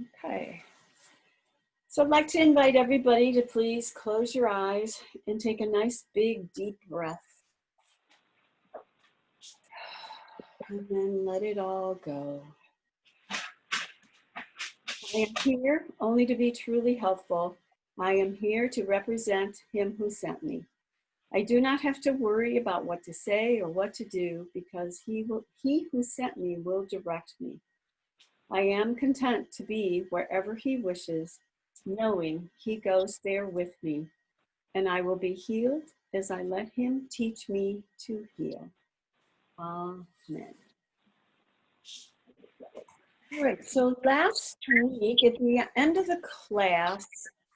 Okay. So I'd like to invite everybody to please close your eyes and take a nice big deep breath. And then let it all go. I am here only to be truly helpful. I am here to represent him who sent me. I do not have to worry about what to say or what to do because he who sent me will direct me. I am content to be wherever he wishes, knowing he goes there with me, and I will be healed as I let him teach me to heal. Amen. All right, so last week at the end of the class,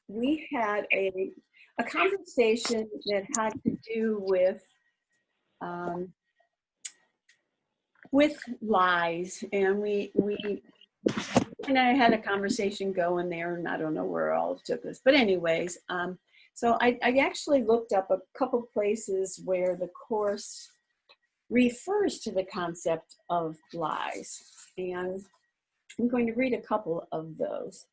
we had a conversation that had to do with lies, and we and I had a conversation going there, and I don't know where all it took us. But anyways, so I actually looked up a couple places where the Course refers to the concept of lies. And I'm going to read a couple of those.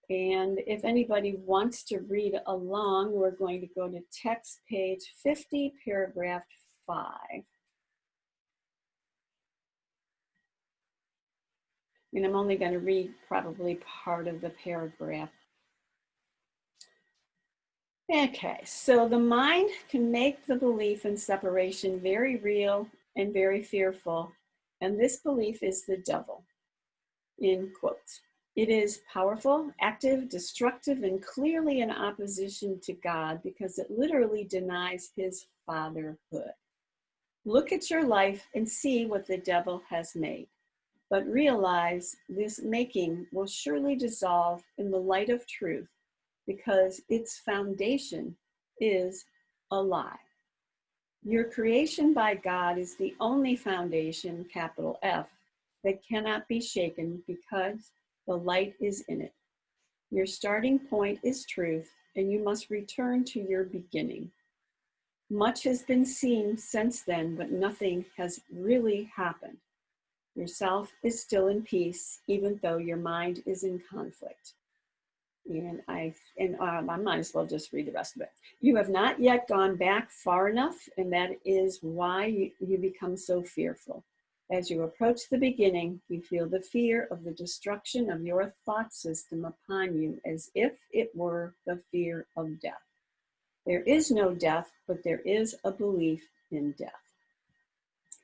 And if anybody wants to read along, we're going to go to text page 50, paragraph 5. And I'm only going to read probably part of the paragraph. Okay, so the mind can make the belief in separation very real and very fearful, and this belief is the devil, in quotes. It is powerful, active, destructive, and clearly in opposition to God because it literally denies his fatherhood. Look at your life and see what the devil has made. But realize this making will surely dissolve in the light of truth because its foundation is a lie. Your creation by God is the only foundation, capital F, that cannot be shaken because the light is in it. Your starting point is truth, and you must return to your beginning. Much has been seen since then, but nothing has really happened. Yourself is still in peace, even though your mind is in conflict. And I might as well just read the rest of it. You have not yet gone back far enough, and that is why you become so fearful. As you approach the beginning, you feel the fear of the destruction of your thought system upon you, as if it were the fear of death. There is no death, but there is a belief in death.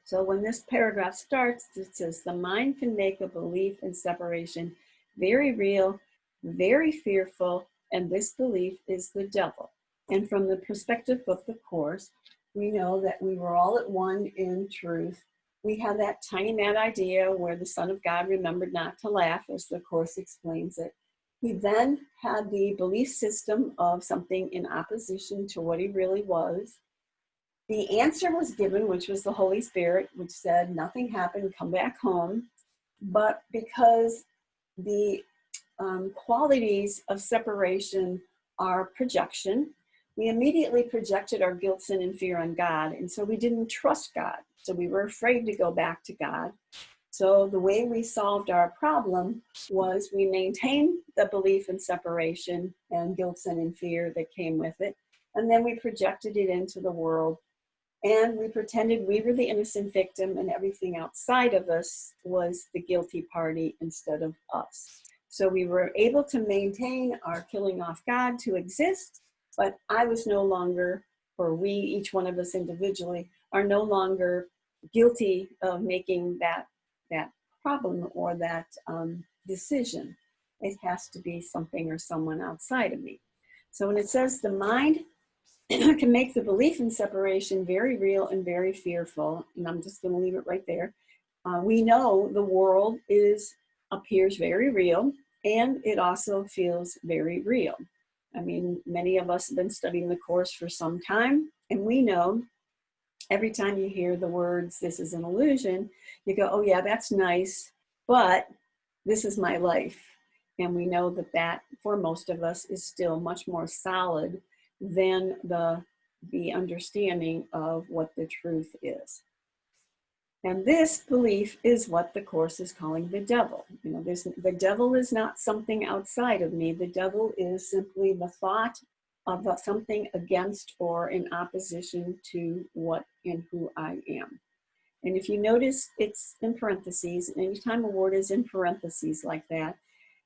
So when this paragraph starts, it says, the mind can make a belief in separation very real, very fearful, and this belief is the devil. And from the perspective of the Course, we know that we were all at one in truth. We had that tiny mad idea where the Son of God remembered not to laugh, as the Course explains it. He then had the belief system of something in opposition to what he really was. The answer was given, which was the Holy Spirit, which said, nothing happened, come back home. But because the qualities of separation are projection, we immediately projected our guilt, sin, and fear on God. And so we didn't trust God. So we were afraid to go back to God. So the way we solved our problem was we maintained the belief in separation and guilt, sin, and fear that came with it. And then we projected it into the world. And we pretended we were the innocent victim and everything outside of us was the guilty party instead of us. So we were able to maintain our killing off God to exist, but I was no longer, or we, each one of us individually, are no longer guilty of making that problem or that decision. It has to be something or someone outside of me. So when it says the mind can make the belief in separation very real and very fearful, and I'm just going to leave it right there. We know the world appears very real, and it also feels very real. I mean, many of us have been studying the Course for some time, and we know every time you hear the words, this is an illusion, you go, oh yeah, that's nice, but this is my life. And we know that for most of us is still much more solid than the understanding of what the truth is. And this belief is what the Course is calling the devil. You know, the devil is not something outside of me. The devil is simply the thought of something against or in opposition to what and who I am. And if you notice, it's in parentheses. And anytime a word is in parentheses like that,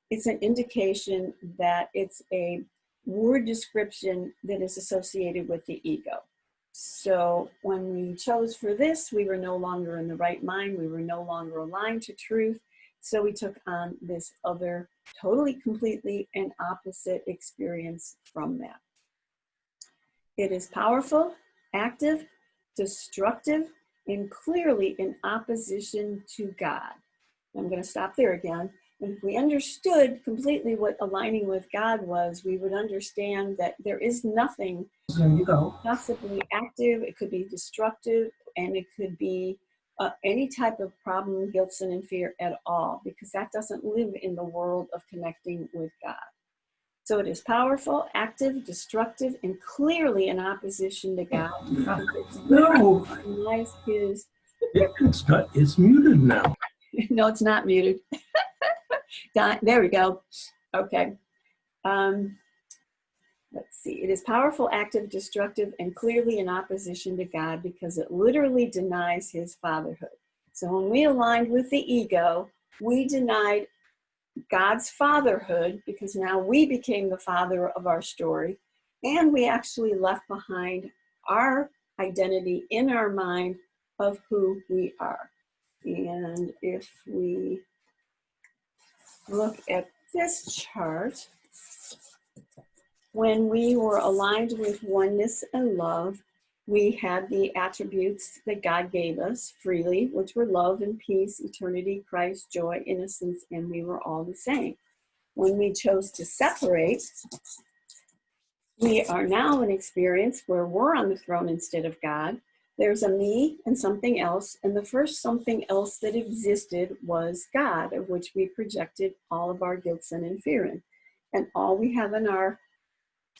it's an indication that it's a word description that is associated with the ego. So when we chose for this, we were no longer in the right mind. We were no longer aligned to truth. So we took on this other, totally, completely, and opposite experience from that. It is powerful, active, destructive, and clearly in opposition to God. I'm going to stop there again. And if we understood completely what aligning with God was, we would understand that there is nothing possibly active. It could be destructive, and it could be any type of problem, guilt, sin, and fear at all, because that doesn't live in the world of connecting with God. So it is powerful, active, destructive, and clearly in opposition to God. No, His... it's muted now. No, it's not muted. There we go. Okay. Let's see. It is powerful, active, destructive, and clearly in opposition to God because it literally denies his fatherhood. So when we aligned with the ego, we denied God's fatherhood because now we became the father of our story, and we actually left behind our identity in our mind of who we are. And if we look at this chart, when we were aligned with oneness and love, we had the attributes that God gave us freely, which were love and peace, eternity, Christ, joy, innocence, and we were all the same. When we chose to separate, we are now in experience where we're on the throne instead of God. There's a me and something else, and the first something else that existed was God, of which we projected all of our guilt, sin, and fear in. And all we have in our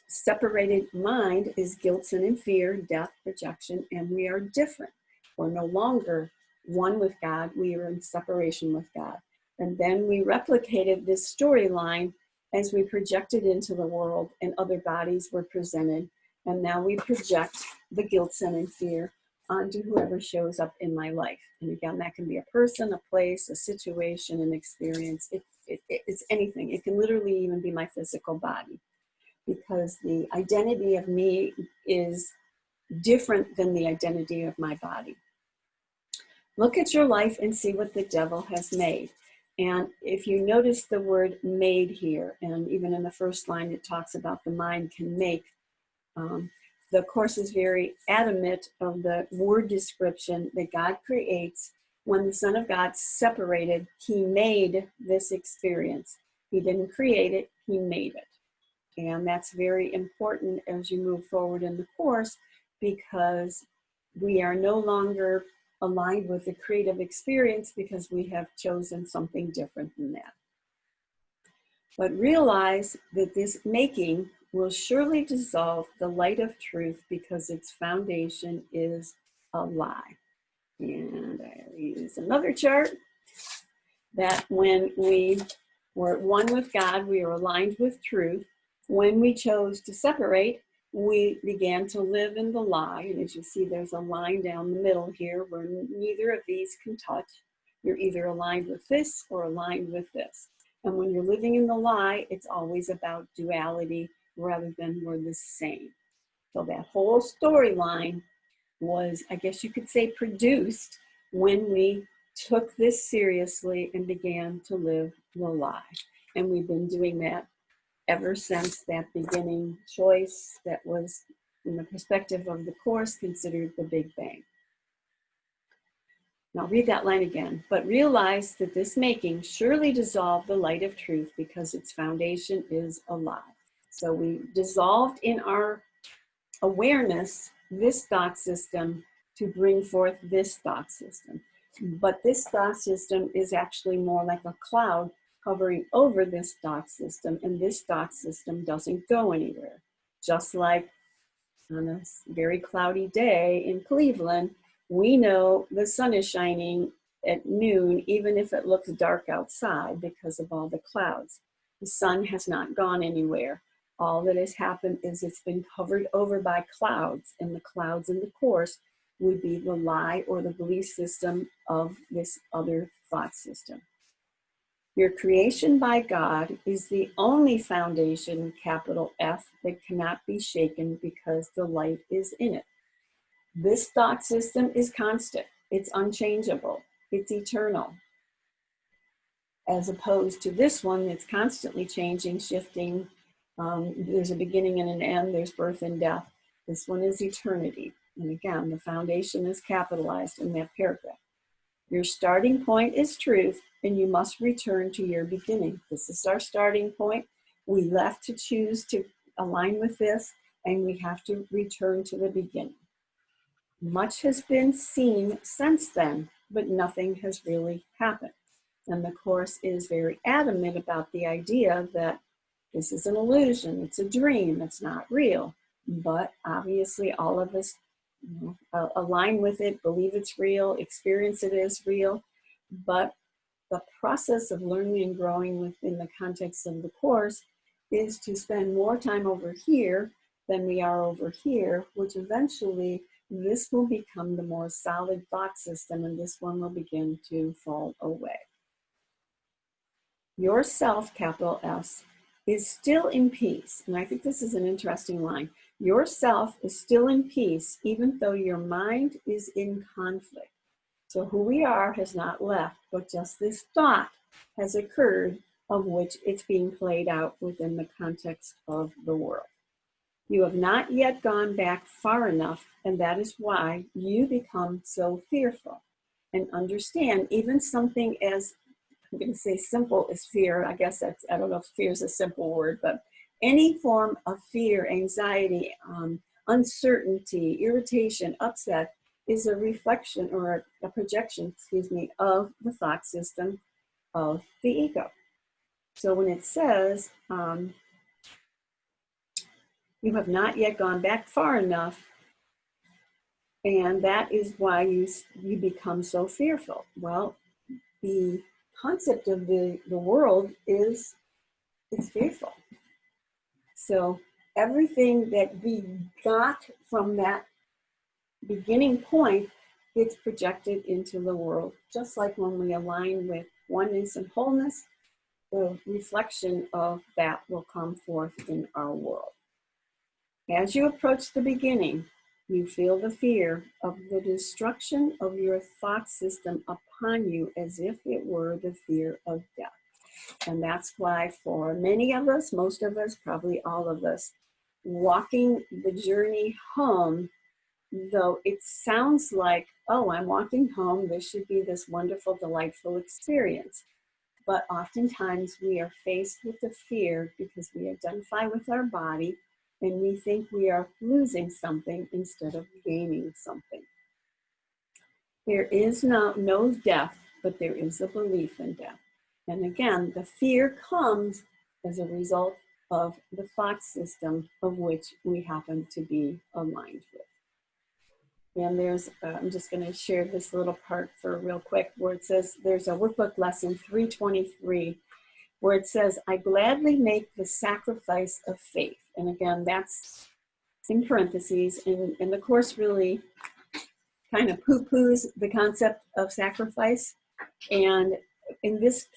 separated mind is guilt, sin, and fear, death, projection, and we are different. We're no longer one with God, we are in separation with God. And then we replicated this storyline as we projected into the world and other bodies were presented. And now we project the guilt, sin, and fear onto whoever shows up in my life. And again, that can be a person, a place, a situation, an experience. It's anything. It can literally even be my physical body, because the identity of me is different than the identity of my body. Look at your life and see what the devil has made. And if you notice the word made here, and even in the first line, it talks about the mind can make. The Course is very adamant of the word description that God creates. When the Son of God separated, he made this experience. He didn't create it, he made it. And that's very important as you move forward in the Course, because we are no longer aligned with the creative experience because we have chosen something different than that. But realize that this making will surely dissolve the light of truth because its foundation is a lie. And I'll use another chart that when we were at one with God, we were aligned with truth. When we chose to separate, we began to live in the lie. And as you see, there's a line down the middle here where neither of these can touch. You're either aligned with this or aligned with this. And when you're living in the lie, it's always about duality rather than we're the same. So that whole storyline was, I guess you could say, produced when we took this seriously and began to live the lie. And we've been doing that ever since that beginning choice that was, in the perspective of the Course, considered the Big Bang. Now read that line again. But realize that this making surely dissolved the light of truth because its foundation is a lie. So we dissolved in our awareness this thought system to bring forth this thought system. But this thought system is actually more like a cloud hovering over this thought system, and this thought system doesn't go anywhere. Just like on a very cloudy day in Cleveland, We know the sun is shining at noon, even if it looks dark outside because of all the clouds. The sun has not gone anywhere. All that has happened is it's been covered over by clouds, and the clouds in the course would be the lie or the belief system of this other thought system. Your creation by God is the only foundation, capital F, that cannot be shaken because the light is in it. This thought system is constant. It's unchangeable. It's eternal. As opposed to this one that's constantly changing, shifting. There's a beginning and an end. There's birth and death. This one is eternity. And again, the foundation is capitalized in that paragraph. Your starting point is truth, and you must return to your beginning. This is our starting point. We left to choose to align with this, and we have to return to the beginning. Much has been seen since then, but nothing has really happened. And the Course is very adamant about the idea that this is an illusion, it's a dream, it's not real. But obviously all of us align with it, believe it's real, experience it as real. But the process of learning and growing within the context of the Course is to spend more time over here than we are over here, which eventually this will become the more solid thought system, and this one will begin to fall away. Yourself, capital S, is still in peace. And I think this is an interesting line. Yourself is still in peace, even though your mind is in conflict. So who we are has not left, but just this thought has occurred, of which it's being played out within the context of the world. You have not yet gone back far enough, and that is why you become so fearful. And understand, even something as, I'm going to say simple as fear, I guess that's, I don't know if fear is a simple word, but any form of fear, anxiety, uncertainty, irritation, upset is a reflection or a projection, of the thought system of the ego. So when it says, you have not yet gone back far enough, and that is why you become so fearful. Well, the concept of the world is it's fearful. So everything that we got from that beginning point gets projected into the world, just like when we align with oneness and wholeness, the reflection of that will come forth in our world. As you approach the beginning, you feel the fear of the destruction of your thought system upon you as if it were the fear of death. And that's why for many of us, most of us, probably all of us, walking the journey home, though it sounds like, oh, I'm walking home, this should be this wonderful, delightful experience. But oftentimes we are faced with the fear because we identify with our body and we think we are losing something instead of gaining something. There is no death, but there is a belief in death. And again, the fear comes as a result of the thought system of which we happen to be aligned with. And there's, I'm just going to share this little part for real quick, where it says, there's a workbook lesson 323, where it says, I gladly make the sacrifice of faith. And again, that's in parentheses, and the Course really kind of poo-poos the concept of sacrifice. And in this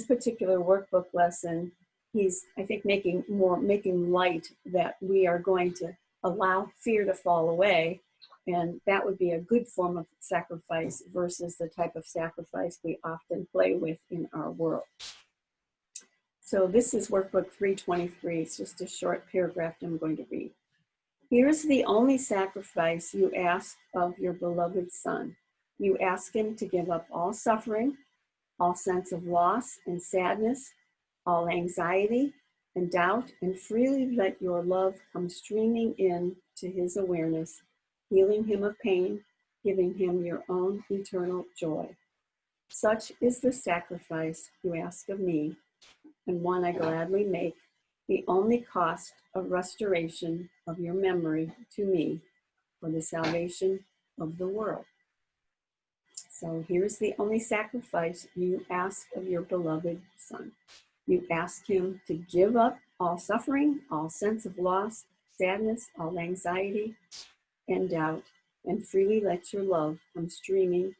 particular workbook lesson, he's, I think, making light that we are going to allow fear to fall away. And that would be a good form of sacrifice versus the type of sacrifice we often play with in our world. So this is workbook 323. It's just a short paragraph I'm going to read. Here's the only sacrifice you ask of your beloved Son. You ask him to give up all suffering, all sense of loss and sadness, all anxiety and doubt, and freely let your love come streaming in to his awareness, healing him of pain, giving him your own eternal joy. Such is the sacrifice you ask of me, and one I gladly make, the only cost of restoration of your memory to me for the salvation of the world. So here's the only sacrifice you ask of your beloved Son. You ask him to give up all suffering, all sense of loss, sadness, all anxiety and doubt, and freely let your love come streaming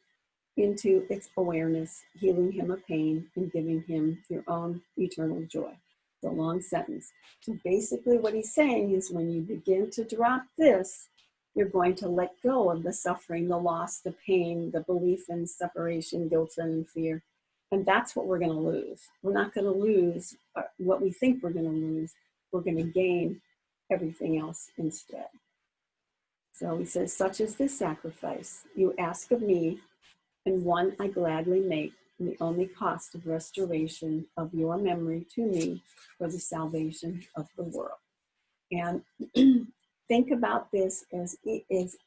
into its awareness, healing him of pain and giving him your own eternal joy. The long sentence. So basically what he's saying is when you begin to drop this, you're going to let go of the suffering, the loss, the pain, the belief in separation, guilt, and fear. And that's what we're going to lose. We're not going to lose what we think we're going to lose. We're going to gain everything else instead. So he says, such is this sacrifice you ask of me, and one I gladly make, and the only cost of restoration of your memory to me for the salvation of the world. And think about this as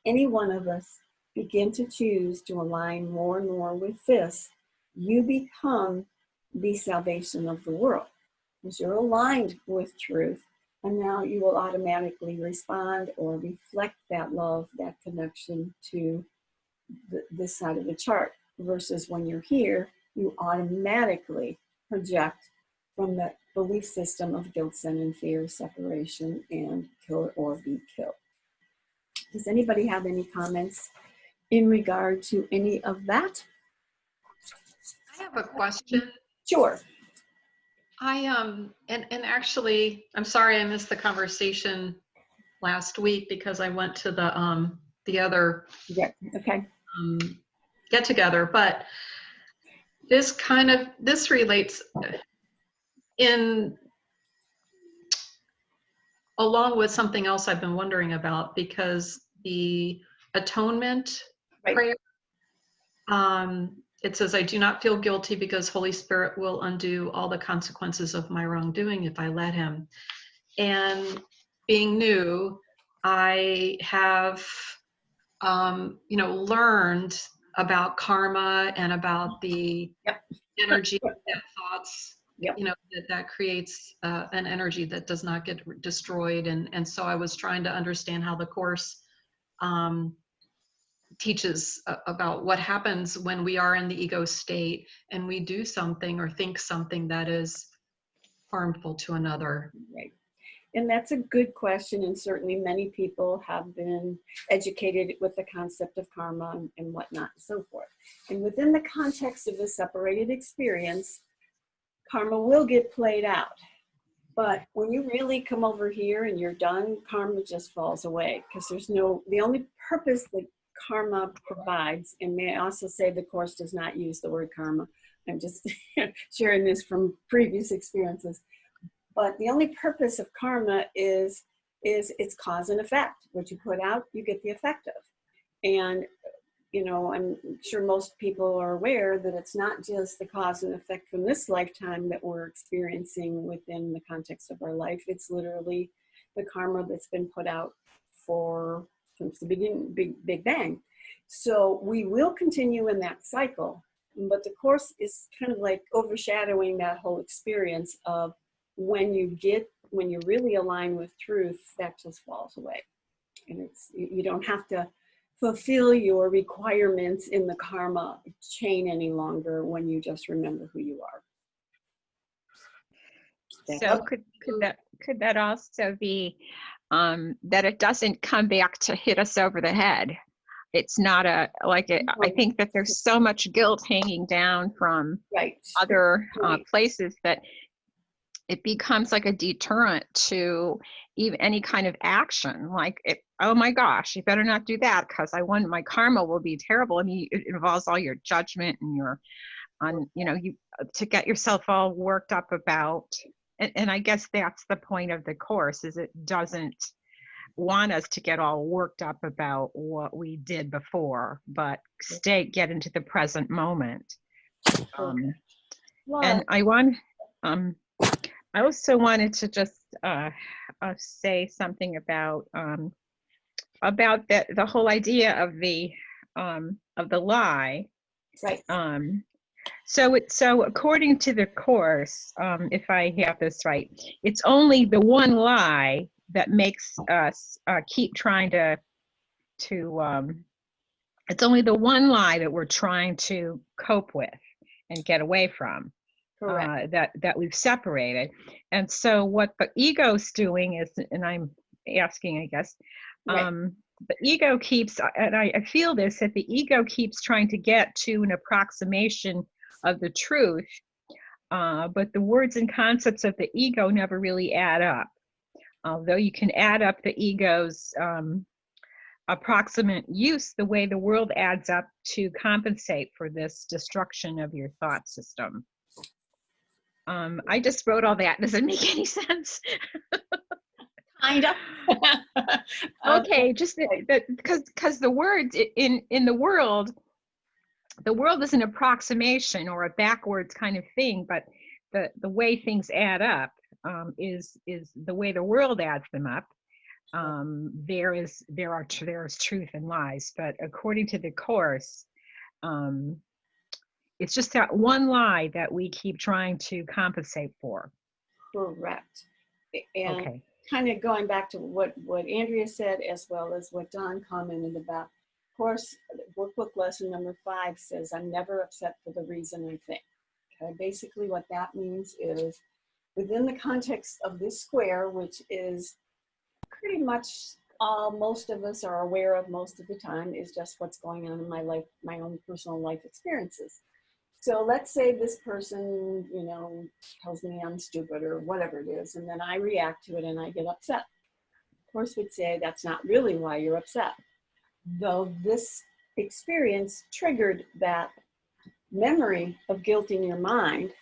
any one of us begin to choose to align more and more with this, you become the salvation of the world. Because you're aligned with truth, and now you will automatically respond or reflect that love, that connection to this side of the chart, versus when you're here, you automatically project from the belief system of guilt, sin, and fear, separation, and kill or be killed. Does anybody have any comments in regard to any of that? I have a question. Sure. And actually, I'm sorry I missed the conversation last week because I went to the other Yeah. Okay. get together, but this relates in along with something else I've been wondering about, because the atonement prayer, it says, I do not feel guilty because Holy Spirit will undo all the consequences of my wrongdoing if I let him. And being new, I have, learned about karma and about the energy that thoughts, that creates an energy that does not get destroyed. And so I was trying to understand how the Course teaches about what happens when we are in the ego state and we do something or think something that is harmful to another. Right. And that's a good question. And certainly many people have been educated with the concept of karma and whatnot and so forth. And within the context of a separated experience, karma will get played out. But when you really come over here and you're done, karma just falls away, because the only purpose that karma provides, and may I also say the Course does not use the word karma. I'm just sharing this from previous experiences. But the only purpose of karma is its cause and effect. What you put out, you get the effect of. And, I'm sure most people are aware that it's not just the cause and effect from this lifetime that we're experiencing within the context of our life. It's literally the karma that's been put out since the beginning, Big Bang. So we will continue in that cycle, but the Course is kind of like overshadowing that whole experience of when you really align with truth, that just falls away. And you don't have to fulfill your requirements in the karma chain any longer when you just remember who you are. So could that also be that it doesn't come back to hit us over the head? It's not I think that there's so much guilt hanging down from other places that it becomes like a deterrent to even any kind of action. Like, oh my gosh, you better not do that because my karma will be terrible. I mean, it involves all your judgment and to get yourself all worked up about. And I guess that's the point of the Course, is it doesn't want us to get all worked up about what we did before, but get into the present moment. And I also wanted to just say something about the whole idea of the lie. Right. So according to the Course, if I have this right, it's only the one lie that makes us keep trying to It's only the one lie that we're trying to cope with and get away from. Correct. That we've separated. And so what the ego's doing is, and I'm asking, I guess, Right. the ego keeps, and I feel this, that the ego keeps trying to get to an approximation of the truth, but the words and concepts of the ego never really add up. Although you can add up the ego's approximate use, the way the world adds up to compensate for this destruction of your thought system. I just wrote all that. Does it make any sense? Kind of. Okay, just that because the words in the world is an approximation or a backwards kind of thing, but the way things add up is the way the world adds them up. There is truth and lies, but according to the Course, it's just that one lie that we keep trying to compensate for. Correct. And Okay. kind of going back to what Andrea said, as well as what Don commented about. Of course, workbook lesson number 5 says, I'm never upset for the reason I think. Okay, basically what that means is, within the context of this square, which is pretty much all most of us are aware of most of the time, is just what's going on in my life, my own personal life experiences. So let's say this person, tells me I'm stupid or whatever it is, and then I react to it and I get upset. Of course, we'd say that's not really why you're upset. Though this experience triggered that memory of guilt in your mind,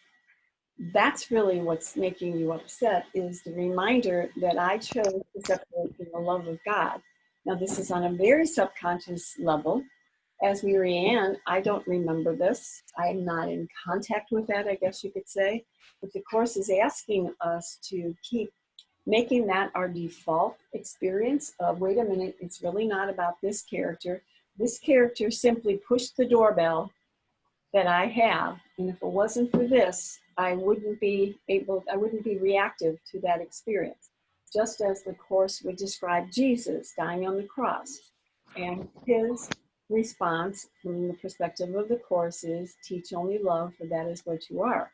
that's really what's making you upset, is the reminder that I chose to separate from the love of God. Now, this is on a very subconscious level. As Mary Ann, I don't remember this. I'm not in contact with that, I guess you could say. But the Course is asking us to keep making that our default experience of, wait a minute, it's really not about this character. This character simply pushed the doorbell that I have. And if it wasn't for this, I wouldn't be reactive to that experience. Just as the Course would describe Jesus dying on the cross. And his response from the perspective of the Course is, teach only love, for that is what you are.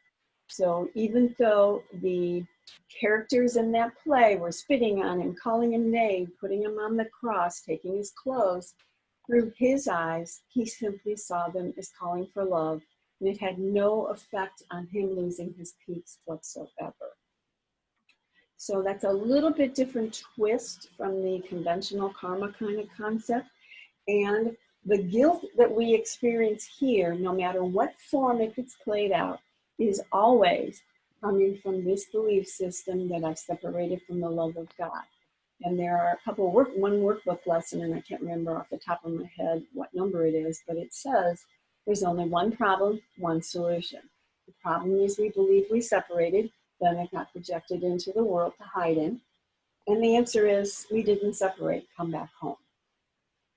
So even though the characters in that play were spitting on him, calling him name, putting him on the cross, taking his clothes, through his eyes, he simply saw them as calling for love, and it had no effect on him losing his peace whatsoever. So that's a little bit different twist from the conventional karma kind of concept. And the guilt that we experience here, no matter what form it gets played out, is always coming from this belief system that I've separated from the love of God. And there are a couple one workbook lesson, and I can't remember off the top of my head what number it is, but it says there's only one problem, one solution. The problem is we believe we separated, then it got projected into the world to hide in. And the answer is we didn't separate, come back home.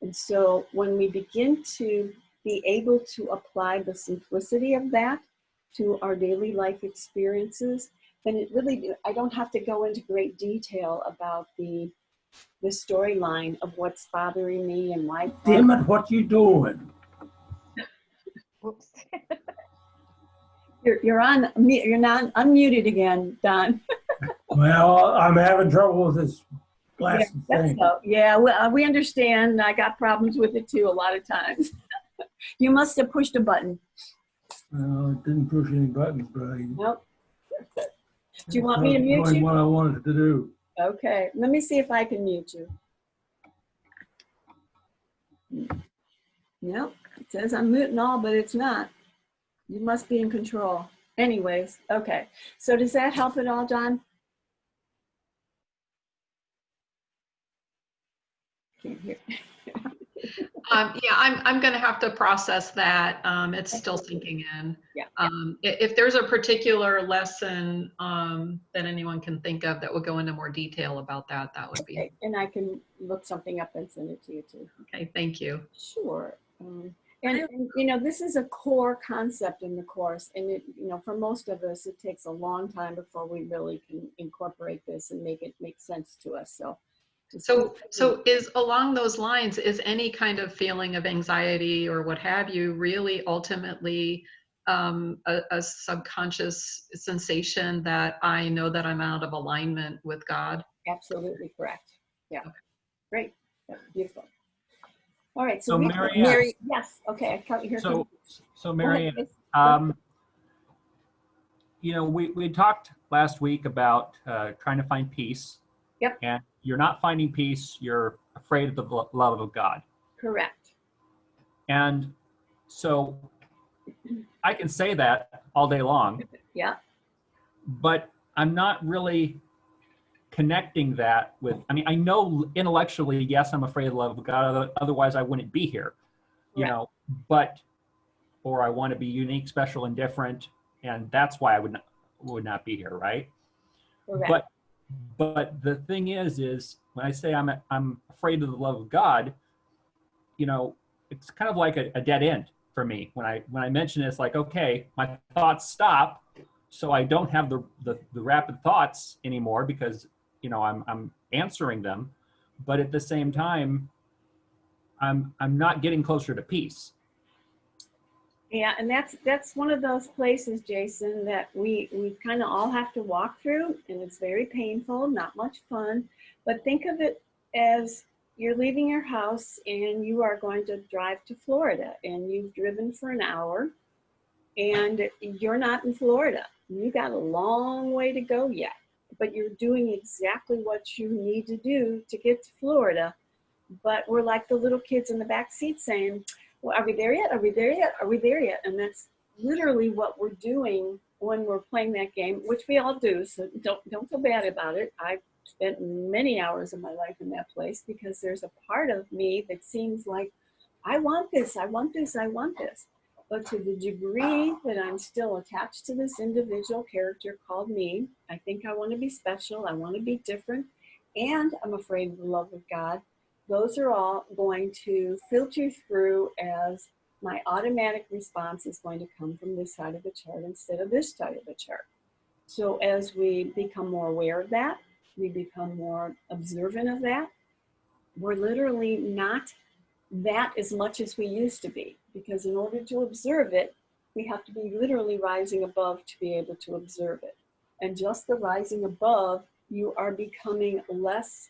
And so when we begin to be able to apply the simplicity of that to our daily life experiences, then it really, I don't have to go into great detail about the storyline of what's bothering me and why. Damn it, what you doing? Whoops. You're not unmuted again, Don. Well, I'm having trouble with this glasses thing. Yeah, we understand. I got problems with it too a lot of times. You must have pushed a button. Well, it didn't push any buttons, but Nope. Do you want me to mute doing you? what I wanted to do. Okay, let me see if I can mute you. Nope, it says I'm muting all, but it's not. You must be in control. Anyways, okay. So does that help at all, John? Can't hear. Yeah, I'm going to have to process that. It's still sinking in. Yeah. If there's a particular lesson that anyone can think of that would go into more detail about that, that would be. Okay. And I can look something up and send it to you too. Okay, thank you. Sure. And this is a core concept in the Course, and it, for most of us, it takes a long time before we really can incorporate this and make it make sense to us. So So is along those lines, is any kind of feeling of anxiety or what have you really ultimately a subconscious sensation that I know that I'm out of alignment with God? Absolutely correct. Yeah. Great. Yeah, beautiful. All right. So Mary, yes. Okay. I count here. So Marianne, you know, we talked last week about trying to find peace. Yep. And you're not finding peace. You're afraid of the love of God. Correct. And so I can say that all day long. Yeah. But I'm not really connecting that with, I mean, I know intellectually, yes, I'm afraid of the love of God. Otherwise I wouldn't be here, you know, or I want to be unique, special, and different. And that's why I would not be here. Right. Correct. But the thing is when I say I'm afraid of the love of God, you know, it's kind of like a dead end for me. When I mention it, it's like, okay, my thoughts stop, so I don't have the rapid thoughts anymore because, you know, I'm answering them, but at the same time, I'm not getting closer to peace. Yeah, and that's one of those places, Jason, that we kind of all have to walk through, and it's very painful, not much fun. But think of it as you're leaving your house and you are going to drive to Florida, and you've driven for an hour, and you're not in Florida. You got a long way to go yet, but you're doing exactly what you need to do to get to Florida. But we're like the little kids in the back seat saying, well, are we there yet? Are we there yet? Are we there yet? And that's literally what we're doing when we're playing that game, which we all do. So don't feel bad about it. I've spent many hours of my life in that place because there's a part of me that seems like, I want this, I want this, I want this. But to the degree that I'm still attached to this individual character called me, I think I want to be special, I want to be different, and I'm afraid of the love of God. Those are all going to filter through as my automatic response is going to come from this side of the chart instead of this side of the chart. So as we become more aware of that, we become more observant of that, we're literally not that as much as we used to be, because in order to observe it, we have to be literally rising above to be able to observe it. And just the rising above, you are becoming less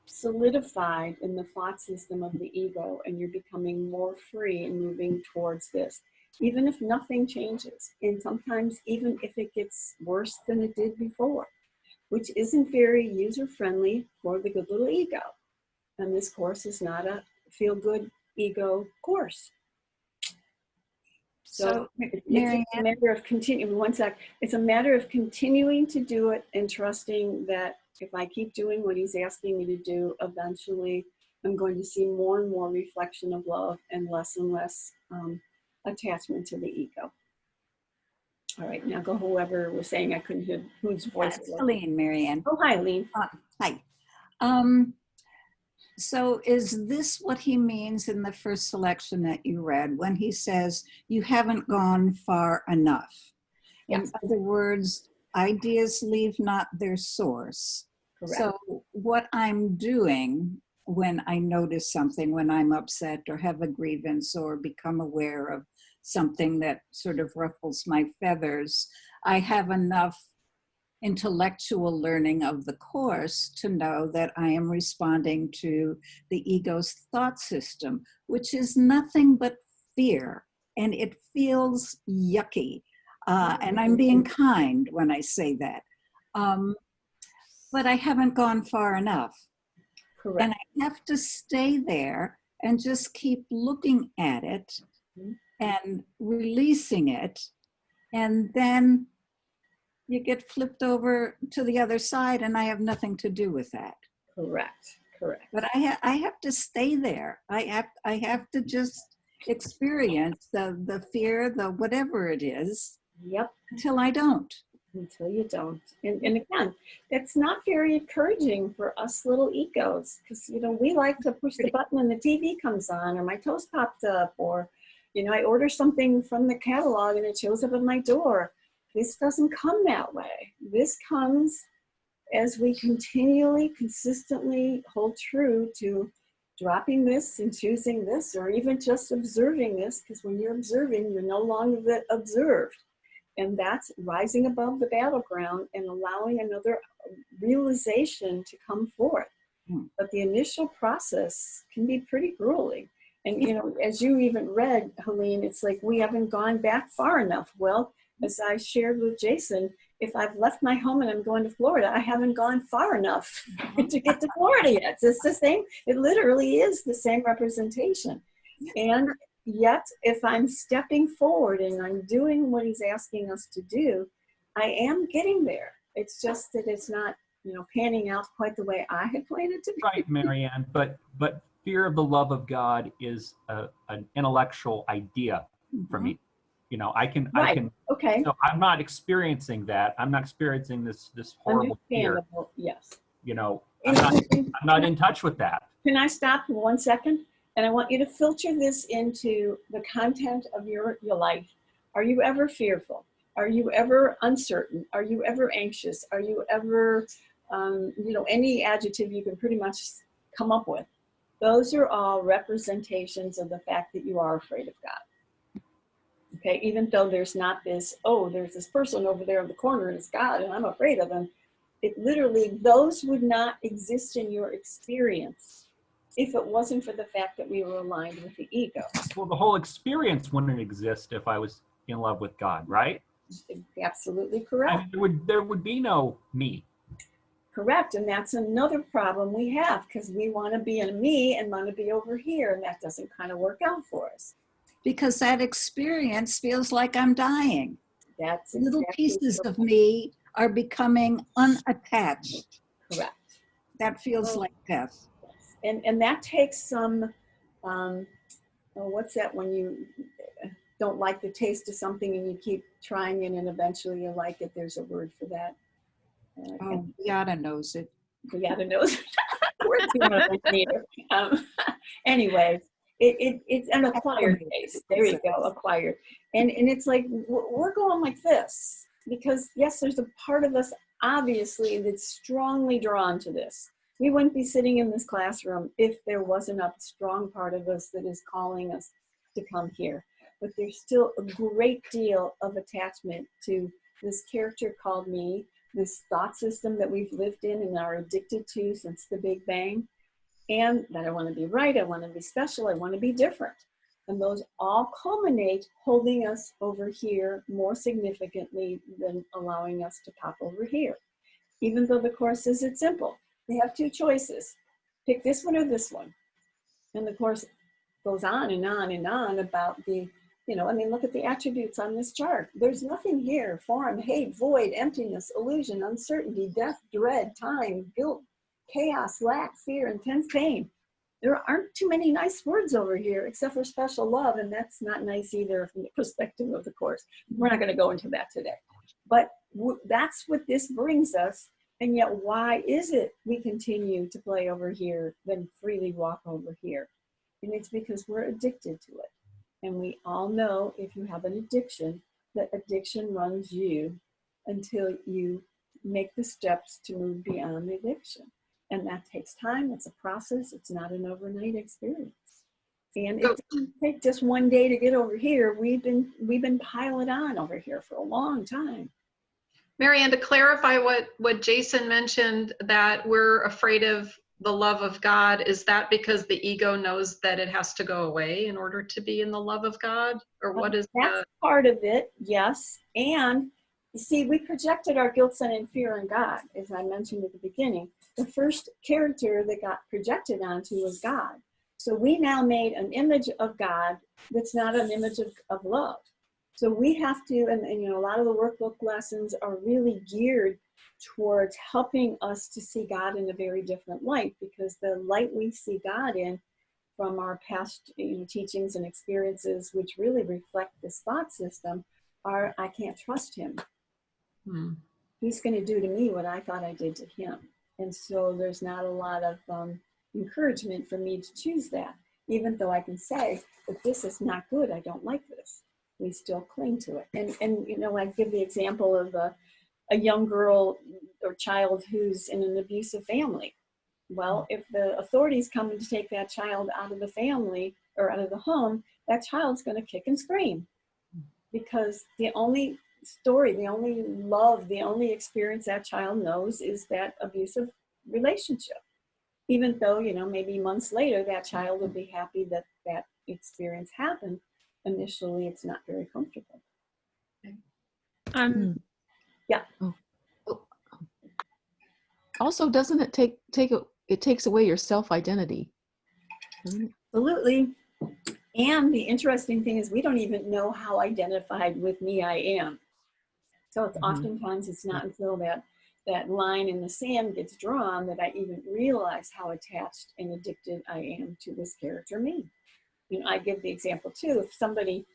solidified in the thought system of the ego, and you're becoming more free and moving towards this, even if nothing changes, and sometimes even if it gets worse than it did before, which isn't very user-friendly for the good little ego. And this course is not a feel-good ego course. So it's a matter of continuing. One sec. It's a matter of continuing to do it and trusting that if I keep doing what he's asking me to do, eventually I'm going to see more and more reflection of love and less attachment to the ego. All right, now go whoever was saying I couldn't hear whose voice. It's Helene, Marianne. Oh, hi, Helene. Hi. So is this what he means in the first selection that you read when he says you haven't gone far enough? Yes. In other words, ideas leave not their source. Correct. So what I'm doing when I notice something, when I'm upset or have a grievance or become aware of something that sort of ruffles my feathers, I have enough intellectual learning of the course to know that I am responding to the ego's thought system, which is nothing but fear, and it feels yucky. And I'm being kind when I say that. But I haven't gone far enough. Correct. And I have to stay there and just keep looking at it and releasing it, and then you get flipped over to the other side, and I have nothing to do with that. Correct. Correct. But I have to stay there. I have to just experience the fear, the whatever it is. Yep. Until I don't. Until you don't. And again, that's not very encouraging for us little egos, because, you know, we like to push the button when the TV comes on, or my toast popped up, or, you know, I order something from the catalog and it shows up at my door. This doesn't come that way. This comes as we continually, consistently hold true to dropping this and choosing this, or even just observing this, because when you're observing, you're no longer the observed. And that's rising above the battleground and allowing another realization to come forth. But the initial process can be pretty grueling. And, you know, as you even read, Helene, it's like we haven't gone back far enough. Well, as I shared with Jason, if I've left my home and I'm going to Florida, I haven't gone far enough to get to Florida yet. It's the same. It literally is the same representation. And yet, if I'm stepping forward and I'm doing what he's asking us to do, I am getting there. It's just that it's not, you know, panning out quite the way I had planned it to be. Right, Marianne, but fear of the love of God is an intellectual idea for me. You know, I can, Okay. So I'm not experiencing that. I'm not experiencing this horrible fear. Yes. You know, I'm not in touch with that. Can I stop for 1 second? And I want you to filter this into the content of your life. Are you ever fearful? Are you ever uncertain? Are you ever anxious? Are you ever, you know, any adjective you can pretty much come up with? Those are all representations of the fact that you are afraid of God. Okay, even though there's not this, oh, there's this person over there in the corner and it's God and I'm afraid of him. It literally, those would not exist in your experience if it wasn't for the fact that we were aligned with the ego. Well, the whole experience wouldn't exist if I was in love with God, right? Absolutely correct. I mean, there would be no me. Correct, and that's another problem we have because we want to be in me and want to be over here, and that doesn't kind of work out for us. Because that experience feels like I'm dying. That's Little exactly pieces correct. of me are becoming unattached. Correct. That feels like death. And that takes some, what's that when you don't like the taste of something and you keep trying it and eventually you like it? There's a word for that. Oh, Yada knows it. Yada knows. We're too much neither. Anyway, it's an acquired taste. There you go, acquired. And it's like, we're going like this because yes, there's a part of us obviously that's strongly drawn to this. We wouldn't be sitting in this classroom if there wasn't a strong part of us that is calling us to come here. But there's still a great deal of attachment to this character called me, this thought system that we've lived in and are addicted to since the Big Bang, and that I want to be right, I want to be special, I want to be different. And those all culminate holding us over here more significantly than allowing us to pop over here. Even though the Course says it's simple. They have two choices. Pick this one or this one. And the Course goes on and on and on about the, you know, I mean, look at the attributes on this chart. There's nothing here. Form, hate, void, emptiness, illusion, uncertainty, death, dread, time, guilt, chaos, lack, fear, intense pain. There aren't too many nice words over here except for special love, and that's not nice either from the perspective of the Course. We're not going to go into that today. But that's what this brings us. And yet, why is it we continue to play over here, then freely walk over here? And it's because we're addicted to it. And we all know if you have an addiction, that addiction runs you until you make the steps to move beyond the addiction. And that takes time. It's a process. It's not an overnight experience. And it doesn't take just one day to get over here. We've been piling on over here for a long time. Marianne, to clarify what Jason mentioned, that we're afraid of the love of God, is that because the ego knows that it has to go away in order to be in the love of God? Or what is that's part of it, yes. And you see, we projected our guilt, sin, and fear on God, as I mentioned at the beginning. The first character that got projected onto was God. So we now made an image of God that's not an image of love. So we have to, and you know, a lot of the workbook lessons are really geared towards helping us to see God in a very different light, because the light we see God in from our past, you know, teachings and experiences, which really reflect this thought system, are I can't trust him. He's going to do to me what I thought I did to him. And so there's not a lot of encouragement for me to choose that, even though I can say that this is not good, I don't like this. We still cling to it. And you know, I give the example of a young girl or child who's in an abusive family. Well, if the authorities come in to take that child out of the family or out of the home, that child's going to kick and scream, because the only story, the only love, the only experience that child knows is that abusive relationship. Even though, you know, maybe months later that child will be happy that that experience happened, initially it's not very comfortable. Yeah. Also, doesn't it it takes away your self-identity? Absolutely. And the interesting thing is we don't even know how identified with me I am. So it's oftentimes it's not until that line in the sand gets drawn that I even realize how attached and addicted I am to this character me. You know, I give the example too, if somebody,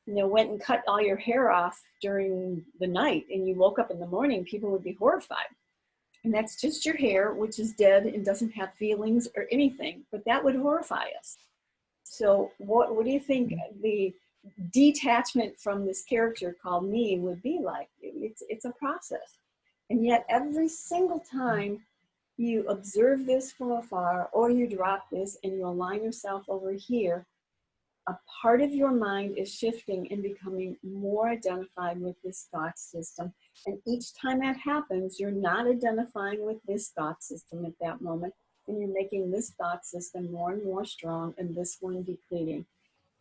you know, went and cut all your hair off during the night and you woke up in the morning, people would be horrified. And that's just your hair, which is dead and doesn't have feelings or anything, but that would horrify us. So what do you think the detachment from this character called me would be like? It's a process. And yet every single time you observe this from afar, or you drop this and you align yourself over here, a part of your mind is shifting and becoming more identified with this thought system. And each time that happens, you're not identifying with this thought system at that moment, and you're making this thought system more and more strong and this one depleting.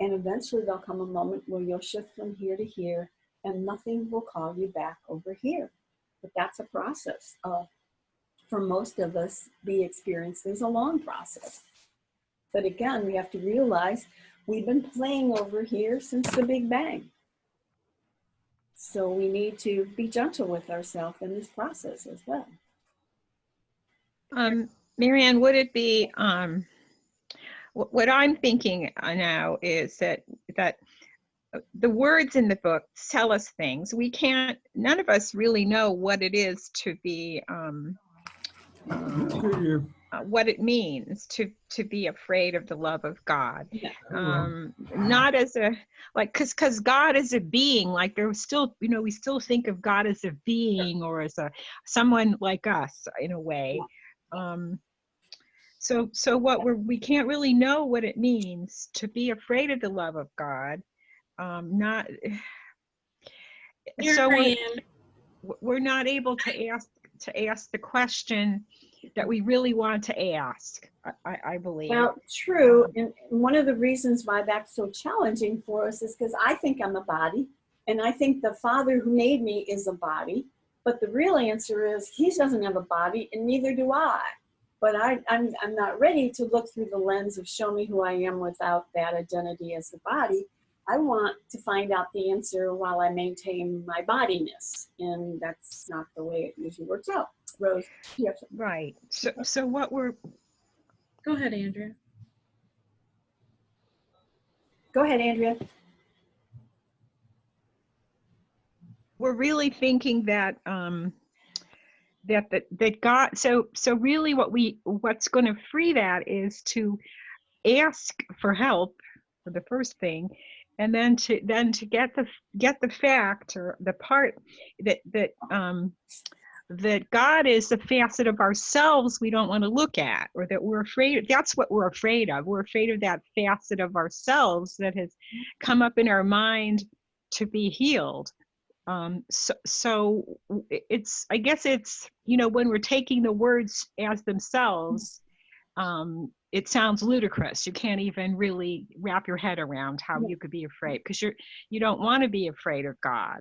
And eventually there'll come a moment where you'll shift from here to here and nothing will call you back over here. But that's a process. For most of us, the experience is a long process. But again, we have to realize we've been playing over here since the Big Bang. So we need to be gentle with ourselves in this process as well. Marianne, would it be, what I'm thinking now is that the words in the book tell us things. We can't, none of us really know what it is to be, what it means to be afraid of the love of God. Not as a, like, because God is a being, like there's still, you know, we still think of God as a being or as someone like us in a way. So what we can't really know what it means to be afraid of the love of God. We're not able to ask the question that we really want to ask, I believe. Well, true. And one of the reasons why that's so challenging for us is because I think I'm a body, and I think the Father who made me is a body. But the real answer is he doesn't have a body, and neither do I. But I'm not ready to look through the lens of show me who I am without that identity as the body. I want to find out the answer while I maintain my bodiness, and that's not the way it usually works out. Rose, you have something. Right. So what we're... Go ahead, Andrea. Go ahead, Andrea. We're really thinking that that God. So really, what's going to free that is to ask for help for the first thing, and then to get the fact or the part that God is a facet of ourselves we don't want to look at, or that we're afraid. That's what we're afraid of. We're afraid of that facet of ourselves that has come up in our mind to be healed. So it's, I guess it's, you know, when we're taking the words as themselves, it sounds ludicrous. You can't even really wrap your head around how you could be afraid, because you don't want to be afraid of God.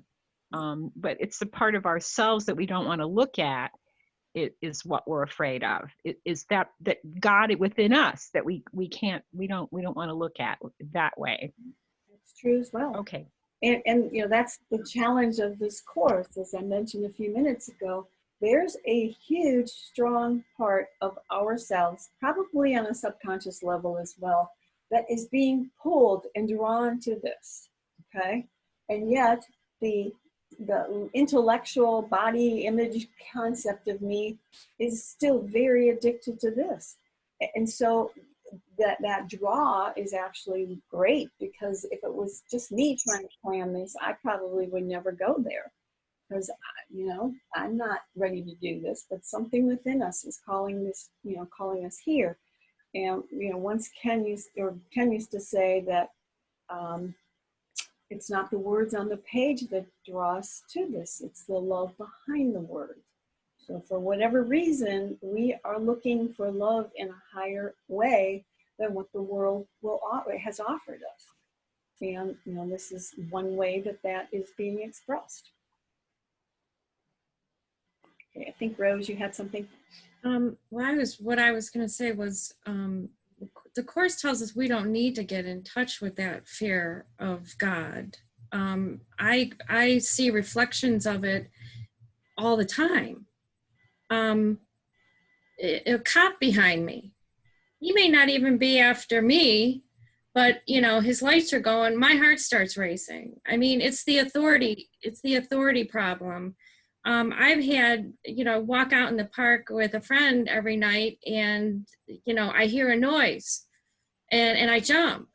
But it's the part of ourselves that we don't want to look at. It is what we're afraid of. It is that God within us that we don't want to look at that way. That's true as well. Okay. And you know, that's the challenge of this course. As I mentioned a few minutes ago, there's a huge, strong part of ourselves, probably on a subconscious level as well, that is being pulled and drawn to this, okay? And yet the intellectual body image concept of me is still very addicted to this. And so that draw is actually great, because if it was just me trying to plan this, I probably would never go there. because, you know, I'm not ready to do this, but something within us is calling this, you know, calling us here. And, you know, once Ken used to say that it's not the words on the page that draw us to this, it's the love behind the words. So for whatever reason, we are looking for love in a higher way than what the world has offered us. And, you know, this is one way that is being expressed. Okay, I think, Rose, you had something? Well, what I was going to say was, the Course tells us we don't need to get in touch with that fear of God. I see reflections of it all the time. A cop behind me, he may not even be after me, but, you know, his lights are going, my heart starts racing. I mean, it's the authority problem. I've had, you know, walk out in the park with a friend every night, and, you know, I hear a noise and I jump.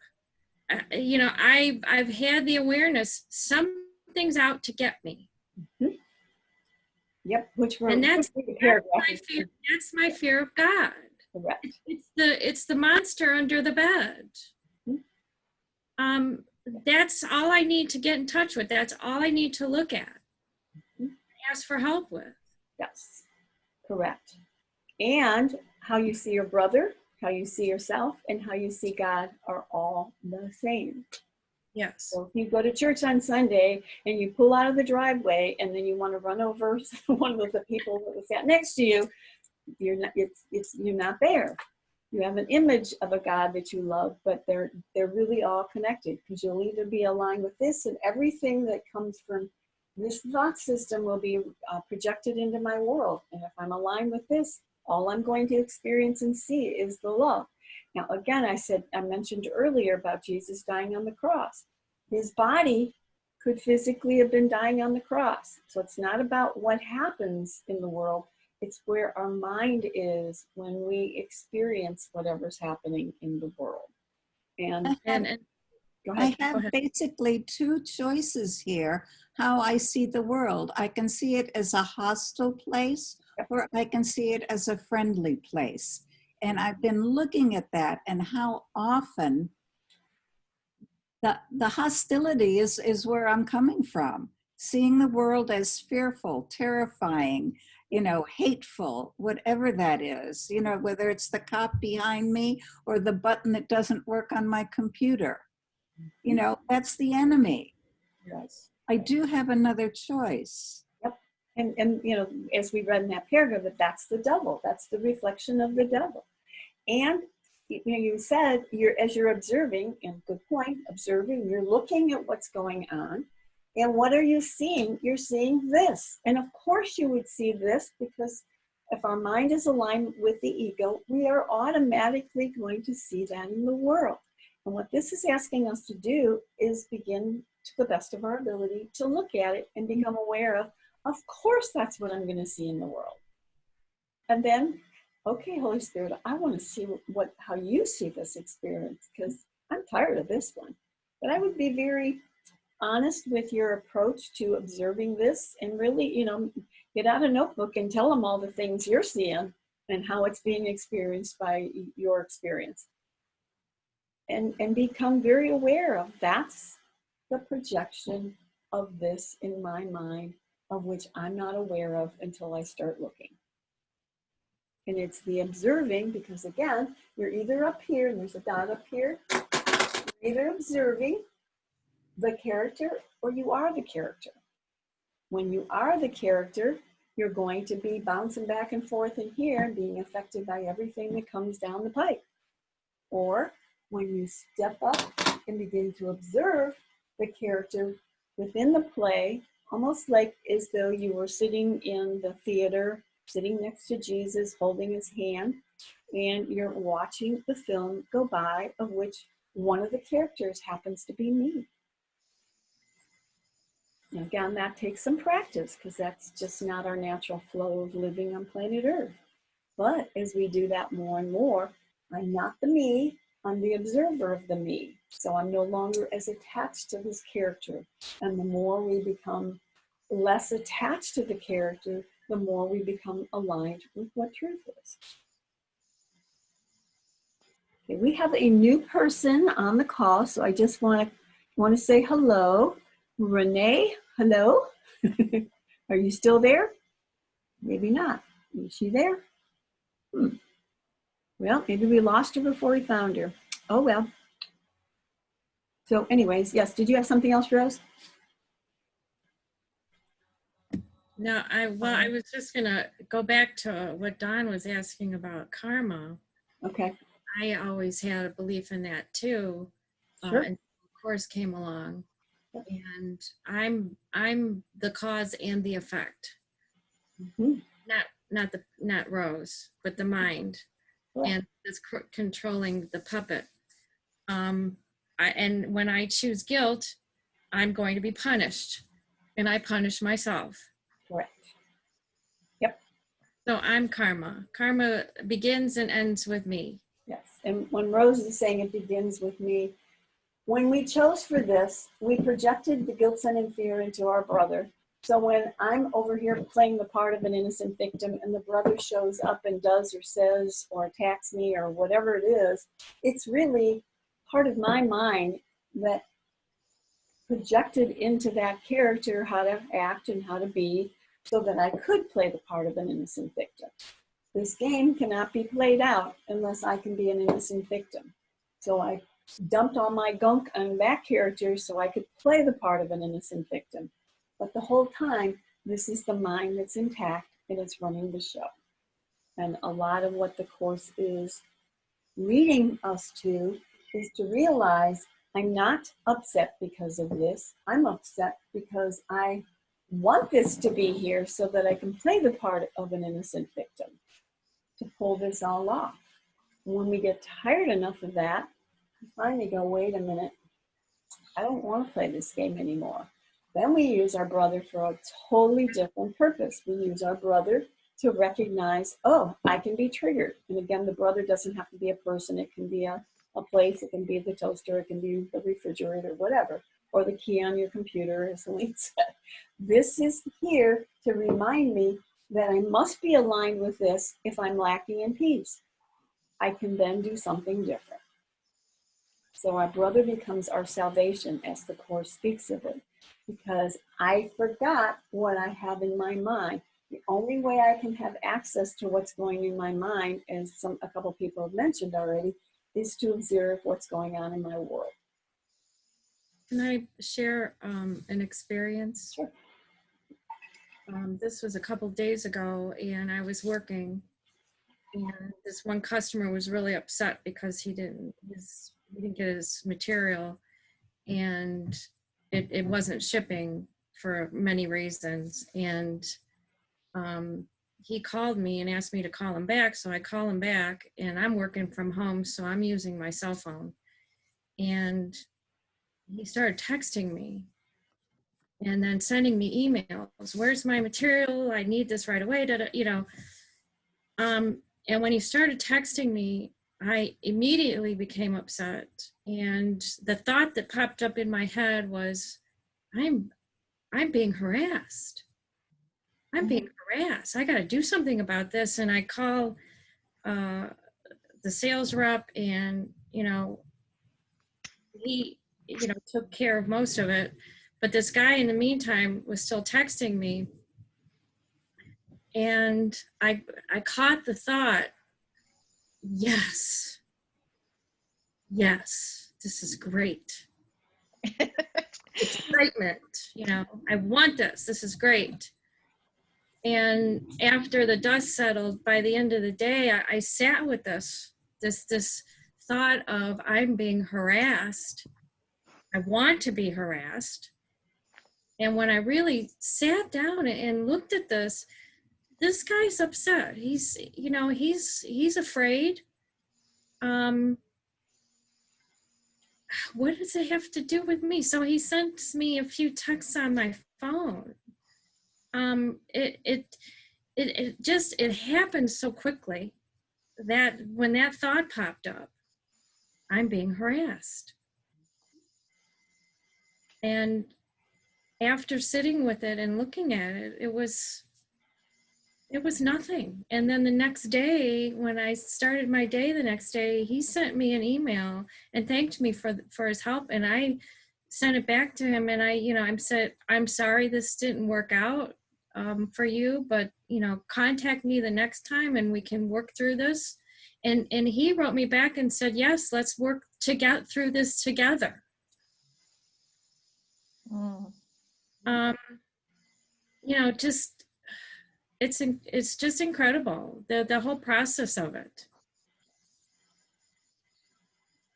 You know, I've had the awareness something's out to get me. Mm-hmm. Yep, And that's my fear of God. Correct. It's the monster under the bed. That's all I need to get in touch with. That's all I need to look at. Ask for help with. Yes, correct. And how you see your brother, how you see yourself, and how you see God are all the same. Yes. So if you go to church on Sunday and you pull out of the driveway and then you want to run over one of the people that was sat next to you, you're not there. You have an image of a God that you love, but they're really all connected, because you'll either be aligned with this, and everything that comes from this thought system will be projected into my world. And if I'm aligned with this, all I'm going to experience and see is the love. Now, again, I mentioned earlier about Jesus dying on the cross. His body could physically have been dying on the cross. So it's not about what happens in the world. It's where our mind is when we experience whatever's happening in the world. And go ahead. I have basically two choices here, how I see the world. I can see it as a hostile place, or I can see it as a friendly place. And I've been looking at that and how often the hostility is where I'm coming from. Seeing the world as fearful, terrifying, you know, hateful, whatever that is, you know, whether it's the cop behind me or the button that doesn't work on my computer. You know, that's the enemy. Yes. I do have another choice. Yep. And you know, as we read in that paragraph, that's the devil. That's the reflection of the devil. And you know, you said as you're observing, and good point, observing, you're looking at what's going on. And what are you seeing? You're seeing this. And of course you would see this, because if our mind is aligned with the ego, we are automatically going to see that in the world. And what this is asking us to do is begin, to the best of our ability, to look at it and become aware of course that's what I'm going to see in the world. And then, okay, Holy Spirit, I want to see how you see this experience, because I'm tired of this one. But I would be very honest with your approach to observing this, and really, you know, get out a notebook and tell them all the things you're seeing and how it's being experienced by your experience. And become very aware of that's the projection of this in my mind, of which I'm not aware of until I start looking. And it's the observing, because again, you're either up here, and there's a dot up here, you're either observing the character or you are the character. When you are the character, you're going to be bouncing back and forth in here and being affected by everything that comes down the pipe. Or when you step up and begin to observe the character within the play, almost like as though you were sitting in the theater, sitting next to Jesus, holding his hand, and you're watching the film go by, of which one of the characters happens to be me. Now, again, that takes some practice, because that's just not our natural flow of living on planet Earth. But as we do that more and more, I'm not the me, I'm the observer of the me. So I'm no longer as attached to this character. And the more we become less attached to the character, the more we become aligned with what truth is. Okay, we have a new person on the call, so I just want to say hello. Renee, hello. Are you still there? Maybe not. Is she there? Well, maybe we lost her before we found her. Oh, well. So anyways, yes, did you have something else, Rose? No, I was just gonna go back to what Dawn was asking about karma. Okay. I always had a belief in that too. Sure. And of course came along. And I'm the cause and the effect. Mm-hmm. Not Rose, but the mind. Correct. And it's controlling the puppet. And when I choose guilt, I'm going to be punished, and I punish myself. Correct. Yep. So I'm karma. Karma begins and ends with me. Yes. And when Rose is saying it begins with me, when we chose for this, we projected the guilt, sin, and fear into our brother. So when I'm over here playing the part of an innocent victim and the brother shows up and does or says or attacks me or whatever it is, it's really part of my mind that projected into that character how to act and how to be so that I could play the part of an innocent victim. This game cannot be played out unless I can be an innocent victim. So I dumped all my gunk on that character so I could play the part of an innocent victim. But the whole time, this is the mind that's intact and it's running the show. And a lot of what the Course is leading us to is to realize I'm not upset because of this. I'm upset because I want this to be here so that I can play the part of an innocent victim to pull this all off. When we get tired enough of that, we finally go, wait a minute, I don't want to play this game anymore. Then we use our brother for a totally different purpose. We use our brother to recognize, oh, I can be triggered. And again, the brother doesn't have to be a person. It can be a place. It can be the toaster. It can be the refrigerator, whatever, or the key on your computer, as Celine said. This is here to remind me that I must be aligned with this if I'm lacking in peace. I can then do something different. So our brother becomes our salvation, as the Course speaks of it, because I forgot what I have in my mind. The only way I can have access to what's going in my mind, as a couple people have mentioned already, is to observe what's going on in my world. Can I share an experience? Sure. This was a couple days ago, and I was working, and this one customer was really upset because he didn't get his material, and it wasn't shipping for many reasons. And he called me and asked me to call him back. So I call him back, and I'm working from home, so I'm using my cell phone. And he started texting me and then sending me emails. Where's my material? I need this right away. And when he started texting me, I immediately became upset. And the thought that popped up in my head was, I'm being harassed. I'm being harassed. I got to do something about this. And I call the sales rep, and, he, took care of most of it. But this guy in the meantime was still texting me. And I caught the thought, yes, this is great. Excitement, I want this. This is great. And after the dust settled, by the end of the day, I sat with this thought of, I'm being harassed. I want to be harassed. And when I really sat down and looked at this guy's upset. He's afraid. What does it have to do with me? So he sent me a few texts on my phone. It happened so quickly that when that thought popped up, I'm being harassed. And after sitting with it and looking at it, it was nothing. And then the next day, when I started my day the next day, he sent me an email and thanked me for his help. And I sent it back to him, and I said, I'm sorry this didn't work out for you, but contact me the next time and we can work through this. And he wrote me back and said, yes, let's work to get through this together. Just it's just incredible, the whole process of it.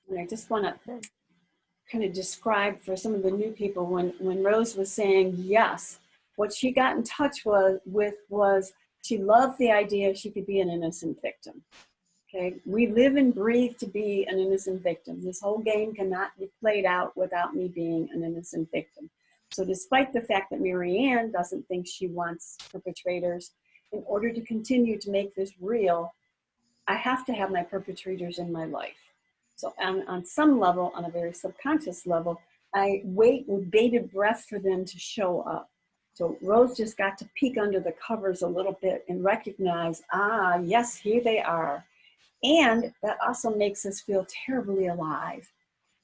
And I just want to kind of describe for some of the new people, when Rose was saying yes, what she got in touch with was she loved the idea she could be an innocent victim. Okay, we live and breathe to be an innocent victim. This whole game cannot be played out without me being an innocent victim. So despite the fact that Marianne doesn't think she wants perpetrators, in order to continue to make this real, I have to have my perpetrators in my life. So on some level, on a very subconscious level, I wait with bated breath for them to show up. So Rose just got to peek under the covers a little bit and recognize, yes, here they are. And that also makes us feel terribly alive.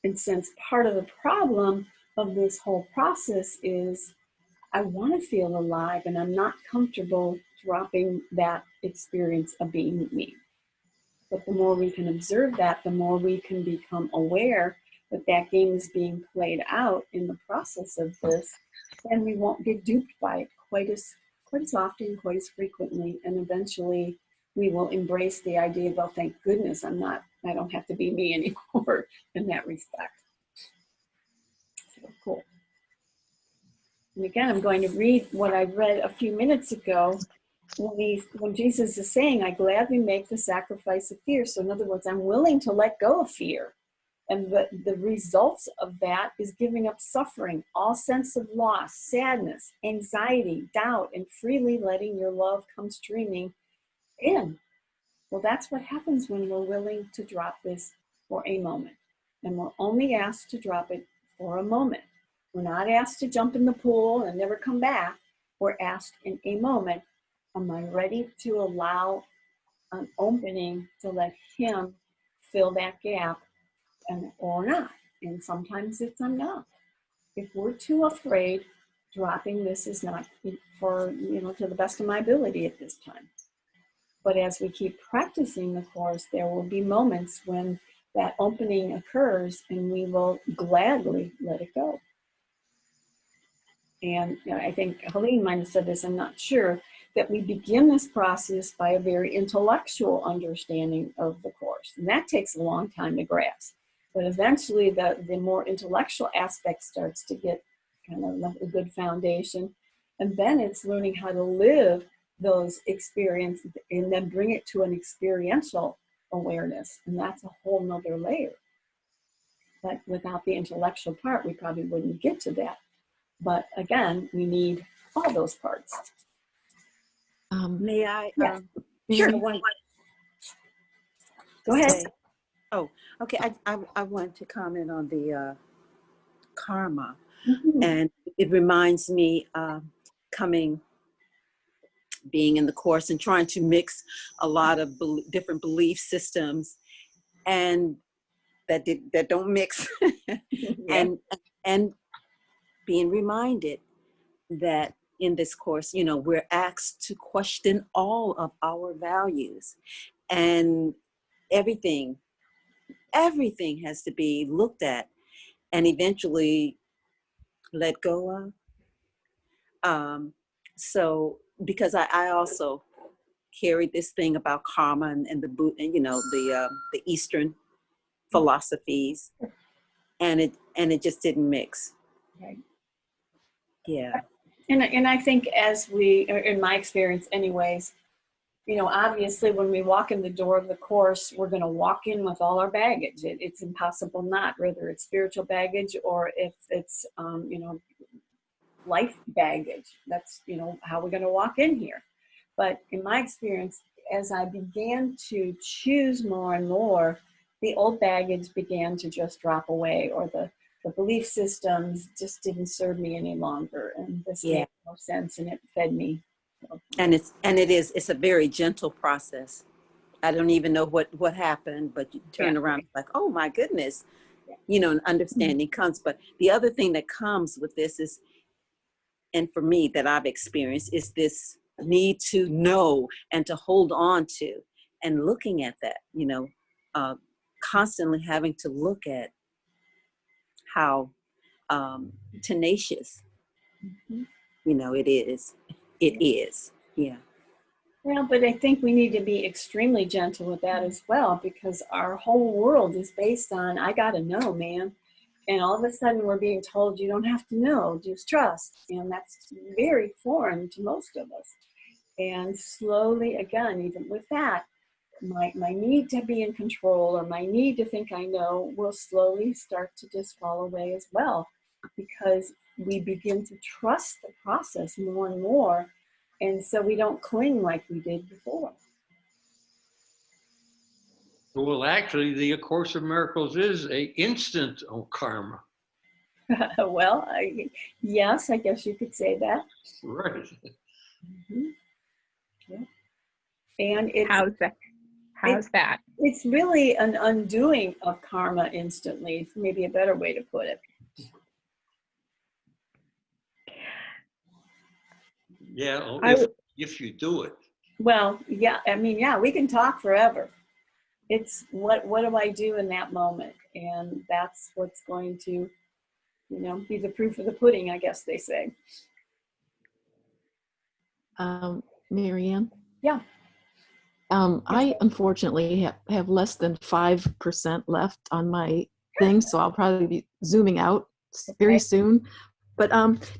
And since part of the problem of this whole process is I want to feel alive, and I'm not comfortable dropping that experience of being me. But the more we can observe that, the more we can become aware that that game is being played out in the process of this, and we won't get duped by it quite as often, quite as frequently, and eventually we will embrace the idea of, well, thank goodness I don't have to be me anymore in that respect. So cool. And again, I'm going to read what I read a few minutes ago when Jesus is saying, I gladly make the sacrifice of fear. So in other words, I'm willing to let go of fear. And the results of that is giving up suffering, all sense of loss, sadness, anxiety, doubt, and freely letting your love come streaming in. Well, that's what happens when we're willing to drop this for a moment. And we're only asked to drop it for a moment. We're not asked to jump in the pool and never come back. We're asked in a moment, am I ready to allow an opening to let him fill that gap or not? And sometimes it's enough. If we're too afraid, dropping this is not for, to the best of my ability at this time. But as we keep practicing the course, there will be moments when that opening occurs and we will gladly let it go. And I think Helene might have said this, I'm not sure, that we begin this process by a very intellectual understanding of the course. And that takes a long time to grasp. But eventually the more intellectual aspect starts to get kind of a good foundation. And then it's learning how to live those experiences and then bring it to an experiential awareness. And that's a whole nother layer. But without the intellectual part, we probably wouldn't get to that. But again, we need all those parts. May I? Yes. Sure. Go ahead. Oh, okay. I want to comment on the karma. Mm-hmm. And it reminds me being in the course and trying to mix a lot of different belief systems and that don't mix. Yeah. and being reminded that in this course, we're asked to question all of our values, and everything has to be looked at and eventually let go of. So because I also carried this thing about karma and the Eastern philosophies, and it just didn't mix. Right. Yeah. And I think in my experience anyways, obviously when we walk in the door of the course, we're going to walk in with all our baggage. It's impossible not, whether it's spiritual baggage or if it's, life baggage. That's, how we're going to walk in here. But in my experience, as I began to choose more and more, the old baggage began to just drop away, or the belief systems just didn't serve me any longer, and this Yeah. made no sense, and it fed me. And it's a very gentle process. I don't even know what happened, but you turn around like, oh my goodness, you know, an understanding comes. But the other thing that comes with this is, and for me that I've experienced, is this need to know and to hold on to, and looking at that, you know, constantly having to look at how tenacious, you know, it is. It is, yeah. Well, but I think we need to be extremely gentle with that as well, because our whole world is based on, I gotta know, man. And all of a sudden we're being told you don't have to know, just trust. And that's very foreign to most of us. And slowly, again, even with that, my need to be in control, or my need to think I know, will slowly start to just fall away as well, because we begin to trust the process more and more. And so we don't cling like we did before. Well, actually, the A Course of Miracles is a instant on karma. Well, yes, I guess you could say that. Right. Mhm. Yeah. And it's, How's that? it's really an undoing of karma instantly, maybe a better way to put it. Yeah, if you do it. Well, yeah, I mean, yeah, we can talk forever. It's what do I do in that moment? And that's what's going to, you know, be the proof of the pudding, I guess they say. Marianne? Yeah. I unfortunately have less than 5% left on my thing, so I'll probably be zooming out very soon. But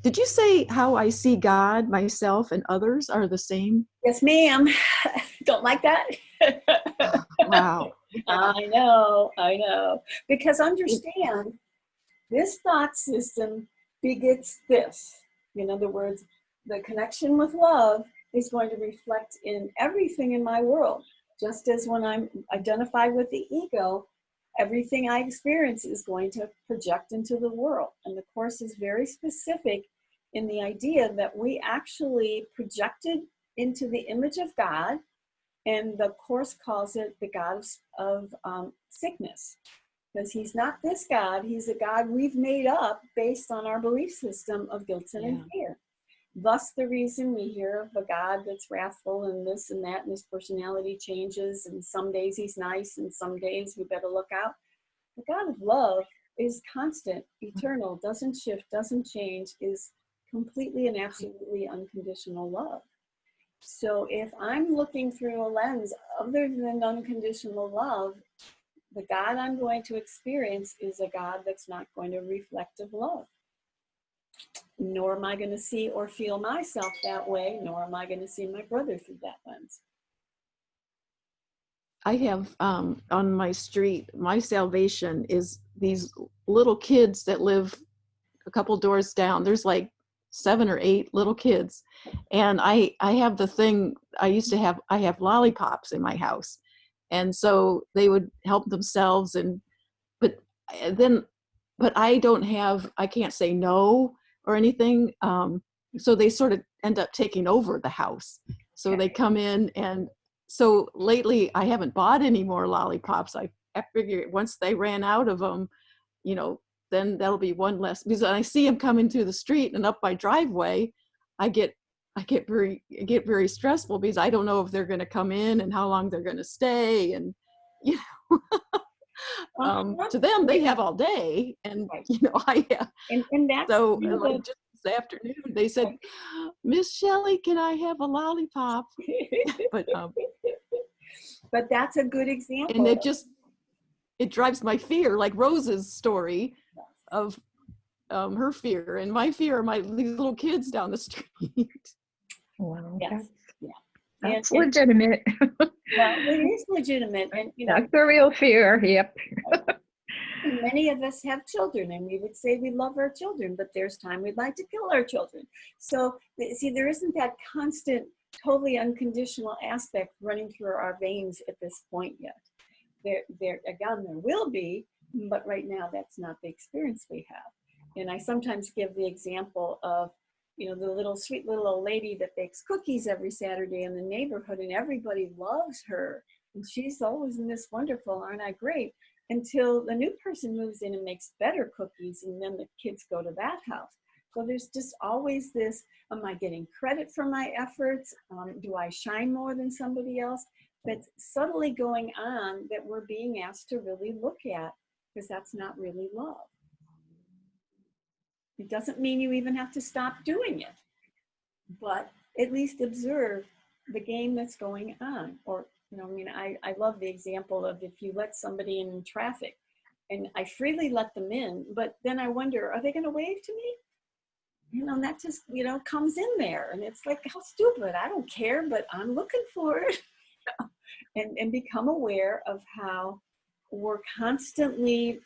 did you say how I see God, myself, and others are the same? Yes, ma'am. Don't like that? Wow. I know. Because understand, this thought system begets this. In other words, the connection with love is going to reflect in everything in my world. Just as when I'm identified with the ego, everything I experience is going to project into the world. And the Course is very specific in the idea that we actually projected into the image of God, and the Course calls it the God of sickness. Because he's not this God, he's a God we've made up based on our belief system of guilt, sin, and fear. Thus the reason we hear of a God that's wrathful and this and that, and his personality changes, and some days he's nice and some days we better look out. The God of love is constant, eternal, doesn't shift, doesn't change, is completely and absolutely unconditional love. So if I'm looking through a lens other than unconditional love, the God I'm going to experience is a God that's not going to reflect of love. Nor am I going to see or feel myself that way, nor am I going to see my brother through that lens. I have on my street, my salvation is these little kids that live a couple doors down. There's like 7 or 8 little kids. And I have the thing, I have lollipops in my house. And so they would help themselves, but I can't say no or anything. So they sort of end up taking over the house. So they come in, and so lately I haven't bought any more lollipops. I figure once they ran out of them, you know, then that'll be one less, because I see them coming through the street and up my driveway, I get very stressful, because I don't know if they're going to come in and how long they're going to stay. And, you know, to them, they have all day. And, you know, and that's so like just this afternoon, they said, Miss Shelley, can I have a lollipop? But that's a good example. And it drives my fear, like Rose's story of her fear, and my fear are these little kids down the street. Well, Yes. that's legitimate. Well, it is legitimate, and you know, That's the real fear. Yep. And many of us have children, and we would say we love our children, but there's time we'd like to kill our children. So see, there isn't that constant, totally unconditional aspect running through our veins at this point yet. There will be, But right now, that's not the experience we have. And I sometimes give the example of, you know, the little sweet little old lady that bakes cookies every Saturday in the neighborhood, and everybody loves her. And she's always Miss Wonderful, aren't I great? Until the new person moves in and makes better cookies, and then the kids go to that house. So there's just always this, am I getting credit for my efforts? Do I shine more than somebody else? That's subtly going on that we're being asked to really look at, because that's not really love. It doesn't mean you even have to stop doing it, but at least observe the game that's going on. Or, you know, I mean, I love the example of if you let somebody in traffic, and I freely let them in, but then I wonder, are they going to wave to me? You know, and that just, you know, comes in there, and it's like, how stupid, I don't care, but I'm looking for it. And become aware of how we're constantly,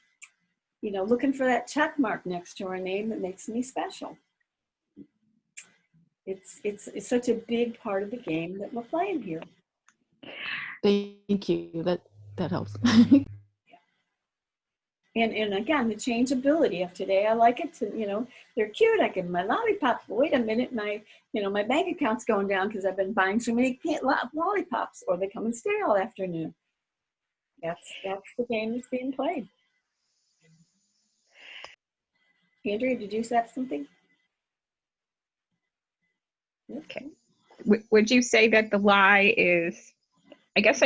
you know, looking for that check mark next to our name that makes me special. It's such a big part of the game that we're playing here. Thank you. That helps. And again, the changeability of today, I like it to, you know, they're cute. I give them my lollipops. Wait a minute, my bank account's going down because I've been buying so many lollipops, or they come and stay all afternoon. That's the game that's being played. Andrea, did you have something? Okay. Would you say that the lie is, I guess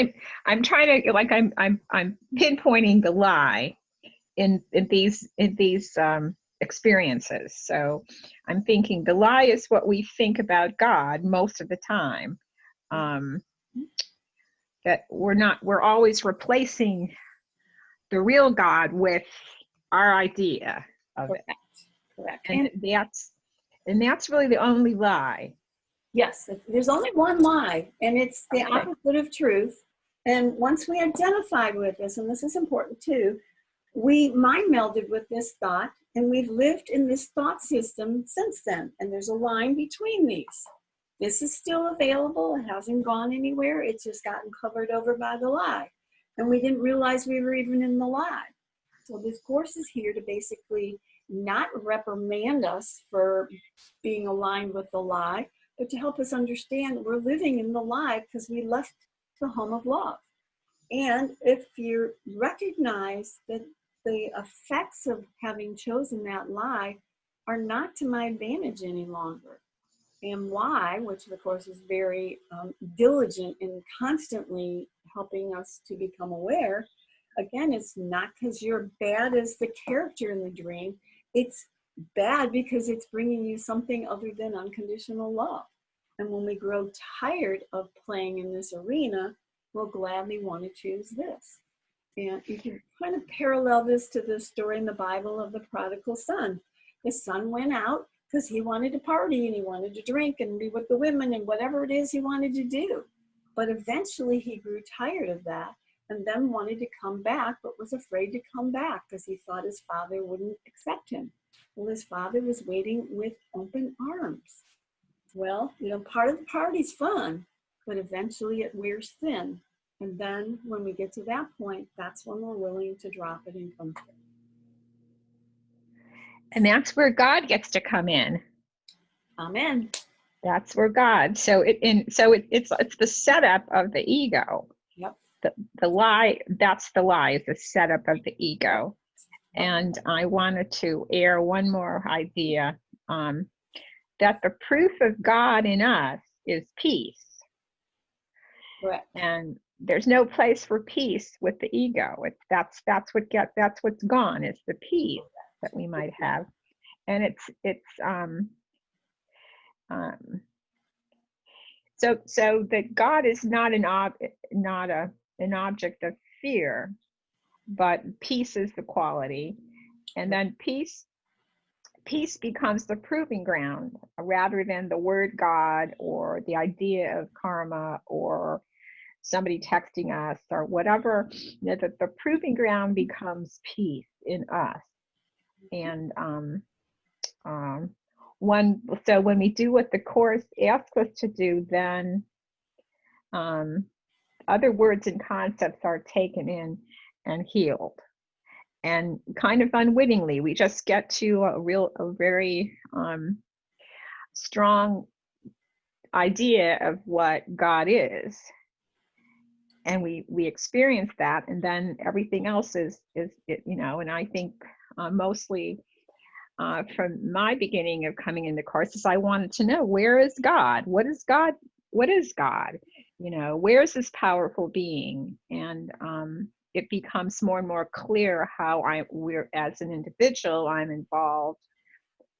I'm trying to, like, I'm pinpointing the lie in these experiences. So I'm thinking the lie is what we think about God most of the time. That we're always replacing the real God with our idea of it. Correct. And that's really the only lie. Yes, there's only one lie, and it's the opposite of truth. And once we identified with this, and this is important too, we mind melded with this thought, and we've lived in this thought system since then. And there's a line between these. This is still available. It hasn't gone anywhere. It's just gotten covered over by the lie. And we didn't realize we were even in the lie. So this course is here to basically not reprimand us for being aligned with the lie, but to help us understand that we're living in the lie because we left the home of love. And if you recognize that the effects of having chosen that lie are not to my advantage any longer, and why, which of course is very diligent in constantly helping us to become aware, again, it's not because you're bad as the character in the dream. It's bad because it's bringing you something other than unconditional love. And when we grow tired of playing in this arena, we'll gladly want to choose this. And you can kind of parallel this to the story in the Bible of the prodigal son. The son went out because he wanted to party and he wanted to drink and be with the women and whatever it is he wanted to do. But eventually he grew tired of that and then wanted to come back, but was afraid to come back because he thought his father wouldn't accept him. Well, his father was waiting with open arms. Well, you know, part of the party's fun, but eventually it wears thin. And then when we get to that point, that's when we're willing to drop it and come through. And that's where God gets to come in. Amen. That's where God. So it's the setup of the go. Yep. The lie. That's the lie. Is the setup of the ego. And I wanted to air one more idea. That the proof of God in us is peace. Correct. And there's no place for peace with the ego. That's what's gone. It's the peace that we might have, and so that God is not an object of fear, but peace is the quality, and then peace becomes the proving ground rather than the word God or the idea of karma or somebody texting us or whatever. The proving ground becomes peace in us. And so when we do what the Course asks us to do, then other words and concepts are taken in and healed. and kind of unwittingly, we just get to a very strong idea of what God is. And we experience that, and then everything else is and I think mostly from my beginning of coming into courses, I wanted to know, where is God? What is God? What is God? Where is this powerful being? And it becomes more and more clear how we're as an individual, I'm involved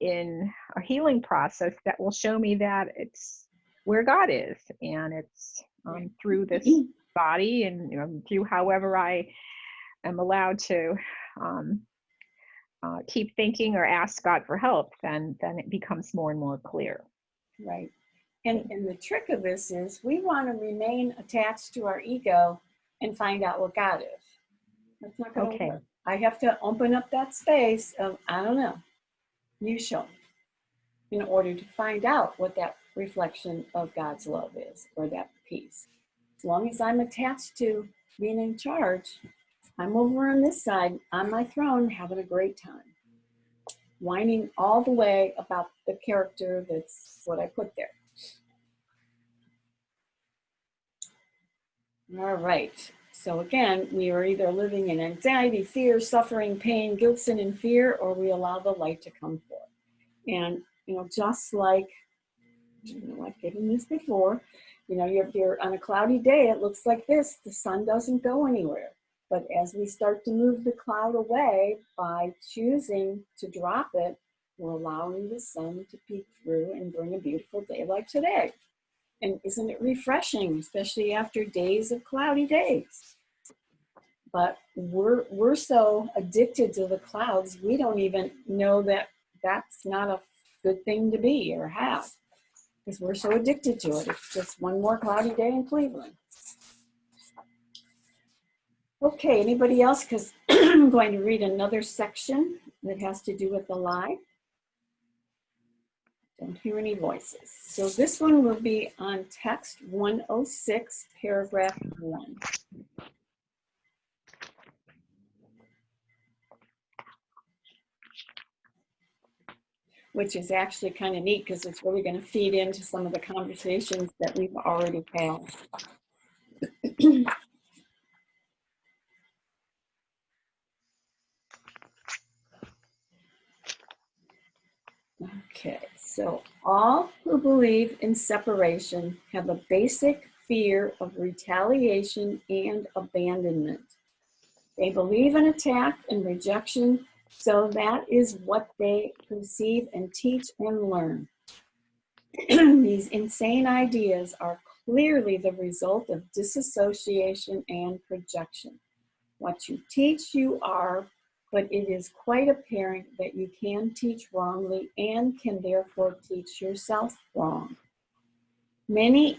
in a healing process that will show me that it's where God is, and it's through this body, and through however I am allowed to keep thinking or ask God for help, then it becomes more and more clear. Right. And the trick of this is we want to remain attached to our ego and find out what God is. That's not going to work. I have to open up that space of, I don't know, you show me, in order to find out what that reflection of God's love is, or that peace. As long as I'm attached to being in charge, I'm over on this side, on my throne, having a great time, whining all the way about the character that's what I put there. All right. So again, we are either living in anxiety, fear, suffering, pain, guilt, sin, and fear, or we allow the light to come forth. And, just like, I've given this before, you're on a cloudy day, it looks like this, the sun doesn't go anywhere. But as we start to move the cloud away by choosing to drop it, we're allowing the sun to peek through and bring a beautiful day like today. And isn't it refreshing, especially after days of cloudy days? But we're so addicted to the clouds, we don't even know that that's not a good thing to be or have, because we're so addicted to it. It's just one more cloudy day in Cleveland. Okay, anybody else? Because I'm going to read another section that has to do with the lie. Don't hear any voices. So this one will be on text 106, paragraph 1. Which is actually kind of neat, because it's really going to feed into some of the conversations that we've already had. Okay, so all who believe in separation have a basic fear of retaliation and abandonment. They believe in attack and rejection, so that is what they perceive and teach and learn. These insane ideas are clearly the result of disassociation and projection. What you teach, you are, but it is quite apparent that you can teach wrongly and can therefore teach yourself wrong. Many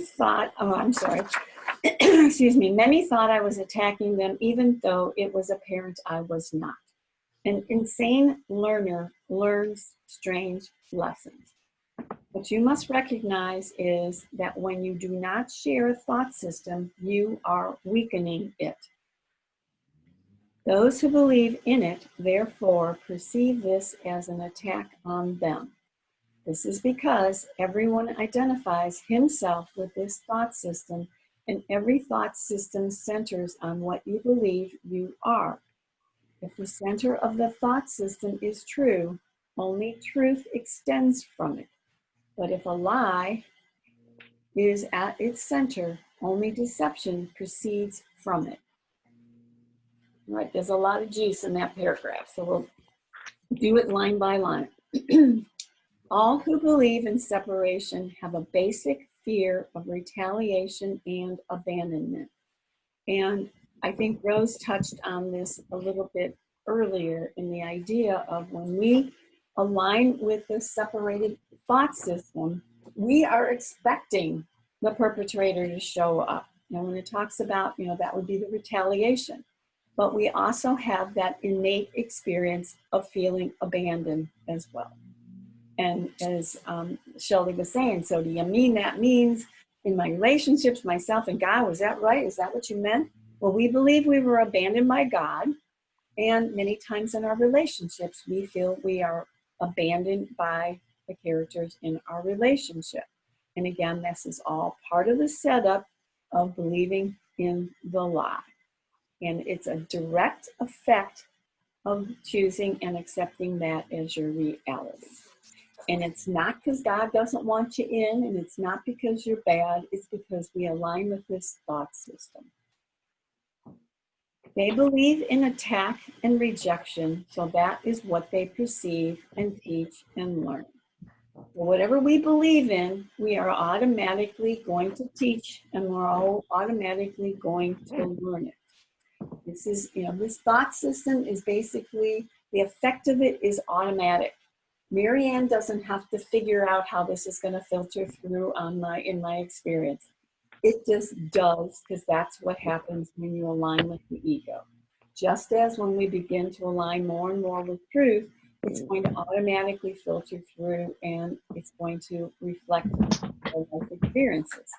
thought I was attacking them, even though it was apparent I was not. An insane learner learns strange lessons. What you must recognize is that when you do not share a thought system, you are weakening it. Those who believe in it, therefore, perceive this as an attack on them. This is because everyone identifies himself with this thought system, and every thought system centers on what you believe you are. If the center of the thought system is true, only truth extends from it. But if a lie is at its center, only deception proceeds from it. All right, there's a lot of juice in that paragraph, so we'll do it line by line. All who believe in separation have a basic fear of retaliation and abandonment. And I think Rose touched on this a little bit earlier, in the idea of when we align with the separated thought system, we are expecting the perpetrator to show up. And when it talks about, that would be the retaliation. But we also have that innate experience of feeling abandoned as well. And as Shelley was saying, so do you mean that means in my relationships, myself and God. Was that right? Is that what you meant? Well, we believe we were abandoned by God. And many times in our relationships, we feel we are abandoned by the characters in our relationship. And again, this is all part of the setup of believing in the lie. And it's a direct effect of choosing and accepting that as your reality. And it's not because God doesn't want you in, and it's not because you're bad, it's because we align with this thought system. They believe in attack and rejection, so that is what they perceive and teach and learn. Well, whatever we believe in, we are automatically going to teach, and we're all automatically going to learn it. This is, this thought system is basically, the effect of it is automatic. Marianne doesn't have to figure out how this is going to filter through in my experience. It just does, because that's what happens when you align with the ego. Just as when we begin to align more and more with truth, it's going to automatically filter through and it's going to reflect our life experiences.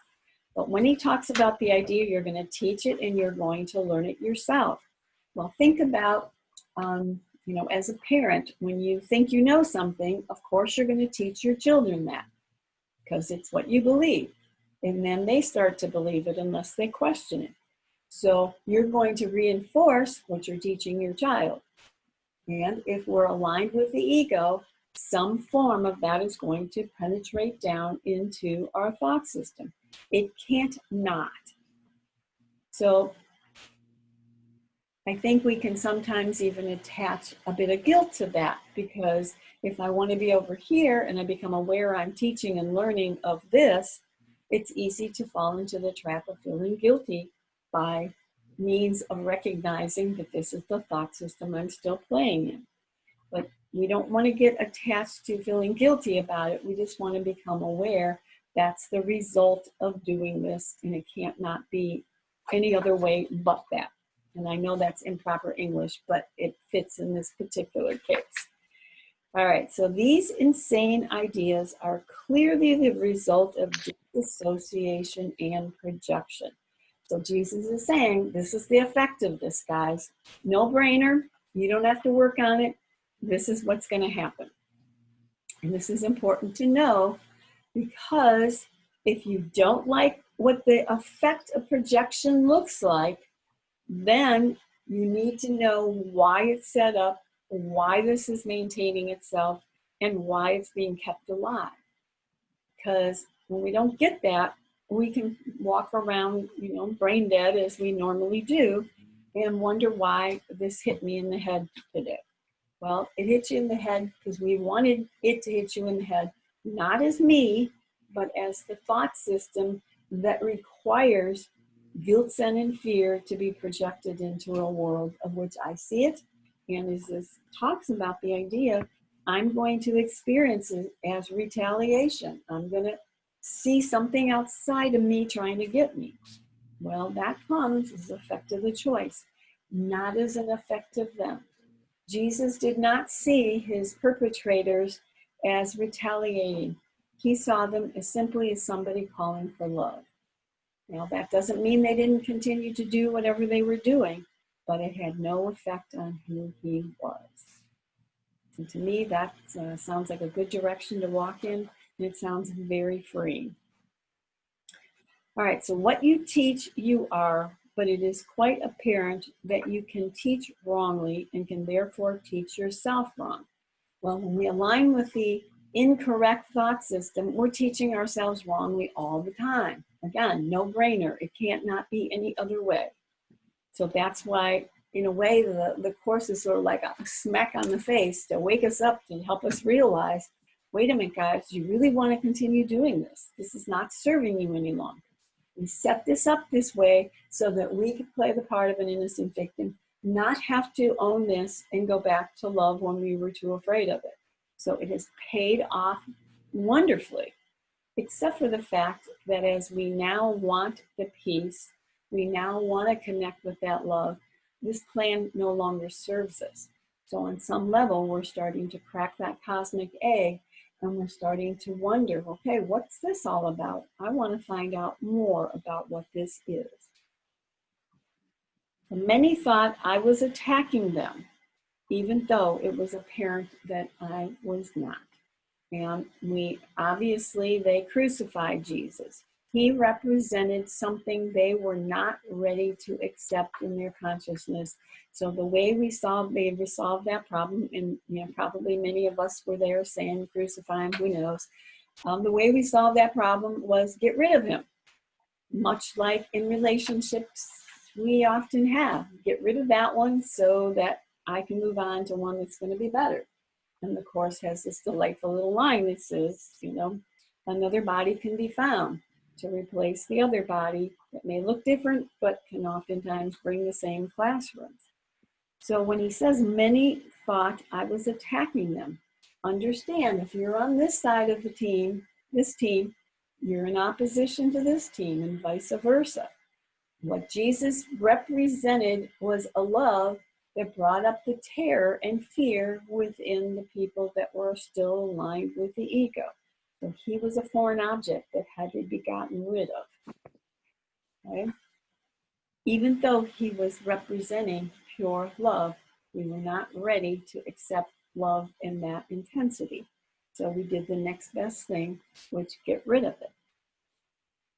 But when he talks about the idea, you're going to teach it and you're going to learn it yourself. Well, think about, as a parent, when you think you know something, of course you're going to teach your children that because it's what you believe. And then they start to believe it unless they question it. So you're going to reinforce what you're teaching your child. And if we're aligned with the ego, some form of that is going to penetrate down into our thought system. It can't not. So I think we can sometimes even attach a bit of guilt to that, because if I want to be over here and I become aware I'm teaching and learning of this, it's easy to fall into the trap of feeling guilty by means of recognizing that this is the thought system I'm still playing in. But we don't want to get attached to feeling guilty about it. We just want to become aware that's the result of doing this, and it can't not be any other way but that. And I know that's improper English, but it fits in this particular case. All right, so these insane ideas are clearly the result of disassociation and projection. So Jesus is saying, this is the effect of this, guys. No brainer. You don't have to work on it. This is what's going to happen. And this is important to know, because if you don't like what the effect of projection looks like, then you need to know why it's set up, why this is maintaining itself, and why it's being kept alive. Because when we don't get that, we can walk around, brain dead as we normally do, and wonder why this hit me in the head today. Well, it hit you in the head because we wanted it to hit you in the head, not as me, but as the thought system that requires guilt, sin, and fear to be projected into a world of which I see it. And as this talks about the idea, I'm going to experience it as retaliation. I'm going to see something outside of me trying to get me. Well, that comes as an effect of the choice, not as an effect of them. Jesus did not see his perpetrators as retaliating. He saw them as simply as somebody calling for love. Now, that doesn't mean they didn't continue to do whatever they were doing, but it had no effect on who he was. And to me, that sounds like a good direction to walk in, and it sounds very freeing. All right, so what you teach, you are, but it is quite apparent that you can teach wrongly and can therefore teach yourself wrong. Well, when we align with the incorrect thought system, we're teaching ourselves wrongly all the time. Again, no brainer. It can't not be any other way. So that's why, in a way, the course is sort of like a smack on the face to wake us up, to help us realize, wait a minute, guys, do you really want to continue doing this? This is not serving you any longer. We set this up this way so that we can play the part of an innocent victim, not have to own this and go back to love when we were too afraid of it. So it has paid off wonderfully, except for the fact that as we now want the peace, we now want to connect with that love, this plan no longer serves us. So on some level, we're starting to crack that cosmic egg, And we're starting to wonder, okay, what's this all about? I want to find out more about what this is. Many thought I was attacking them, even though it was apparent that I was not. And they crucified Jesus. He represented something they were not ready to accept in their consciousness. So the way they resolved that problem, and probably many of us were there saying, crucify him, who knows. The way we solved that problem was get rid of him. Much like in relationships, we often have. Get rid of that one so that I can move on to one that's going to be better. And the Course has this delightful little line that says, another body can be found to replace the other body that may look different, but can oftentimes bring the same classrooms. So when he says many thought I was attacking them, understand if you're on this side of the team, this team, you're in opposition to this team and vice versa. What Jesus represented was a love that brought up the terror and fear within the people that were still aligned with the ego. So he was a foreign object that had to be gotten rid of. Okay? Even though he was representing pure love, we were not ready to accept love in that intensity. So we did the next best thing, which get rid of it.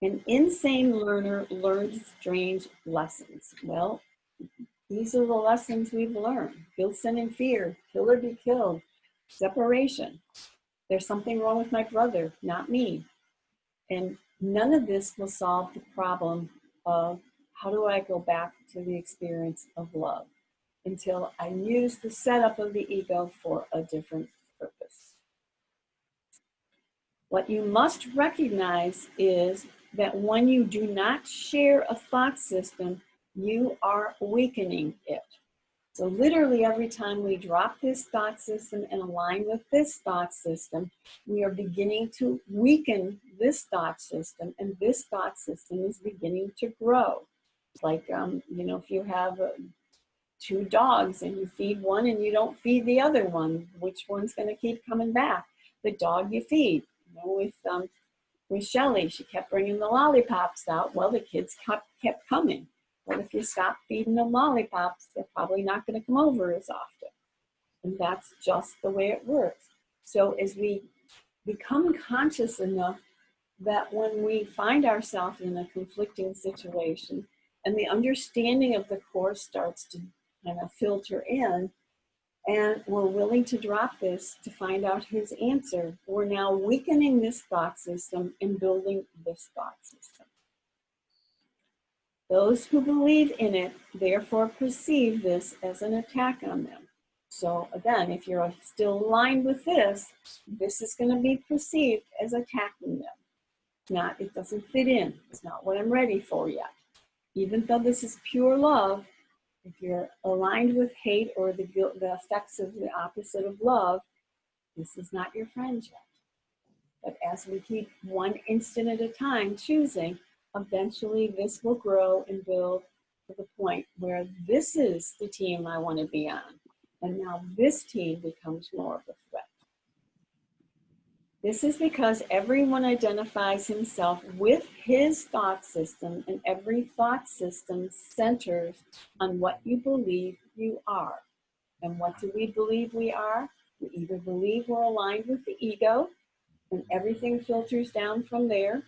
An insane learner learns strange lessons. Well, these are the lessons we've learned. Guilt, sin, and fear, kill or be killed, separation. There's something wrong with my brother, not me. And none of this will solve the problem of how do I go back to the experience of love until I use the setup of the ego for a different purpose. What you must recognize is that when you do not share a thought system, you are weakening it. So literally every time we drop this thought system and align with this thought system, we are beginning to weaken this thought system, and this thought system is beginning to grow. Like, if you have two dogs and you feed one and you don't feed the other one, which one's going to keep coming back? The dog you feed. With Shelly, she kept bringing the lollipops out. Well, the kids kept coming. But if you stop feeding them lollipops, they're probably not going to come over as often. And that's just the way it works. So as we become conscious enough that when we find ourselves in a conflicting situation and the understanding of the Course starts to kind of filter in, and we're willing to drop this to find out his answer, we're now weakening this thought system and building this thought system. Those who believe in it, therefore, perceive this as an attack on them. So again, if you're still aligned with this, this is going to be perceived as attacking them. It doesn't fit in. It's not what I'm ready for yet. Even though this is pure love, if you're aligned with hate or the effects of the opposite of love, this is not your friend yet. But as we keep one instant at a time choosing, eventually this will grow and build to the point where this is the team I want to be on. And now this team becomes more of a threat. This is because everyone identifies himself with his thought system, and every thought system centers on what you believe you are. And what do we believe we are? We either believe we're aligned with the ego, and everything filters down from there,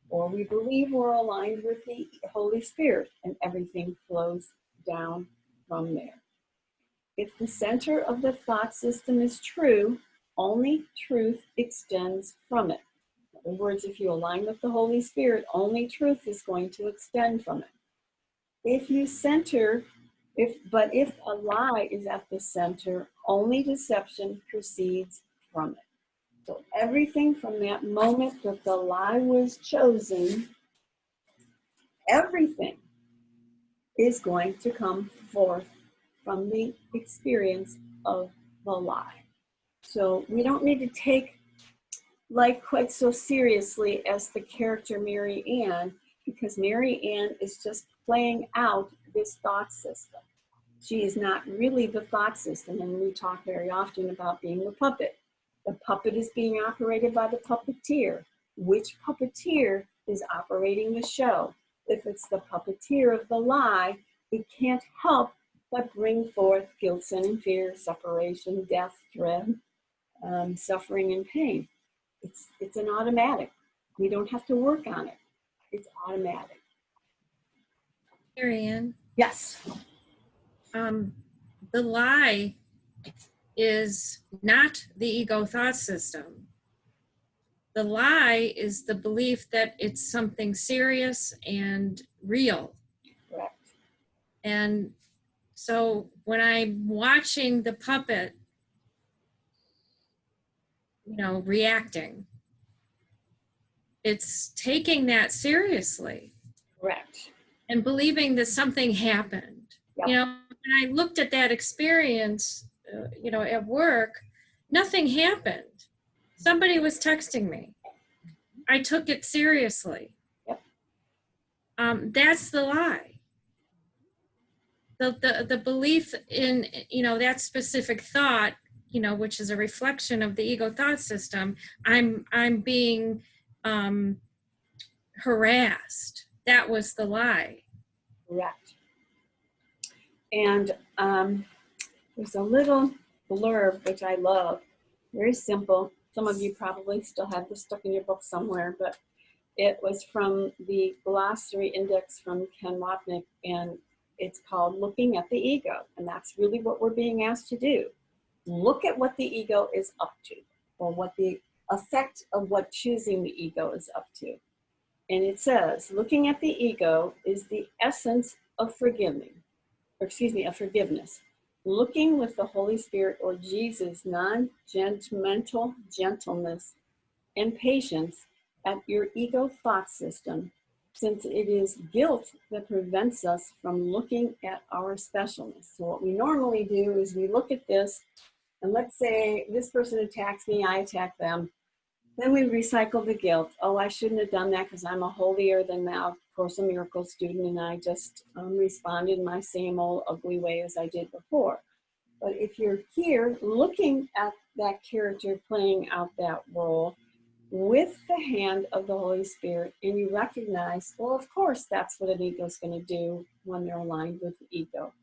or we believe we're aligned with the Holy Spirit, and everything flows down from there. If the center of the thought system is true, only truth extends from it. In other words, if you align with the Holy Spirit, only truth is going to extend from it. If a lie is at the center, only deception proceeds from it. So everything from that moment that the lie was chosen, everything is going to come forth from the experience of the lie. So we don't need to take life quite so seriously as the character Mary Ann, because Mary Ann is just playing out this thought system. She is not really the thought system, and we talk very often about being the puppet. The puppet is being operated by the puppeteer. Which puppeteer is operating the show? If it's the puppeteer of the lie, it can't help but bring forth guilt, sin, and fear, separation, death, dread, suffering, and pain. It's an automatic. We don't have to work on it. It's automatic. Marianne, Yes. the lie is not the ego thought system. The lie is the belief that it's something serious and real. Correct. And so when I'm watching the puppet, reacting, it's taking that seriously. Correct. And believing that something happened. Yep. When I looked at that experience, at work, nothing happened. Somebody was texting me. I took it seriously. Yep. That's the lie. The belief in, that specific thought, which is a reflection of the ego thought system, I'm being harassed. That was the lie. Correct. And there's a little blurb which I love, very simple. Some of you probably still have this stuck in your book somewhere, but it was from the glossary index from Ken Wapnick, and it's called Looking at the Ego. And that's really what we're being asked to do. Look at what the ego is up to, or what the effect of what choosing the ego is up to. And it says, looking at the ego is the essence of forgiveness. Looking with the Holy Spirit or Jesus' non-judgmental gentleness and patience at your ego thought system, since it is guilt that prevents us from looking at our specialness. So what we normally do is we look at this, and let's say this person attacks me, I attack them. Then we recycle the guilt. Oh, I shouldn't have done that because I'm a holier than thou Course in Miracles student, and I just responded in my same old ugly way as I did before. But if you're here looking at that character playing out that role with the hand of the Holy Spirit, and you recognize, well, of course, that's what an ego is going to do when they're aligned with the ego.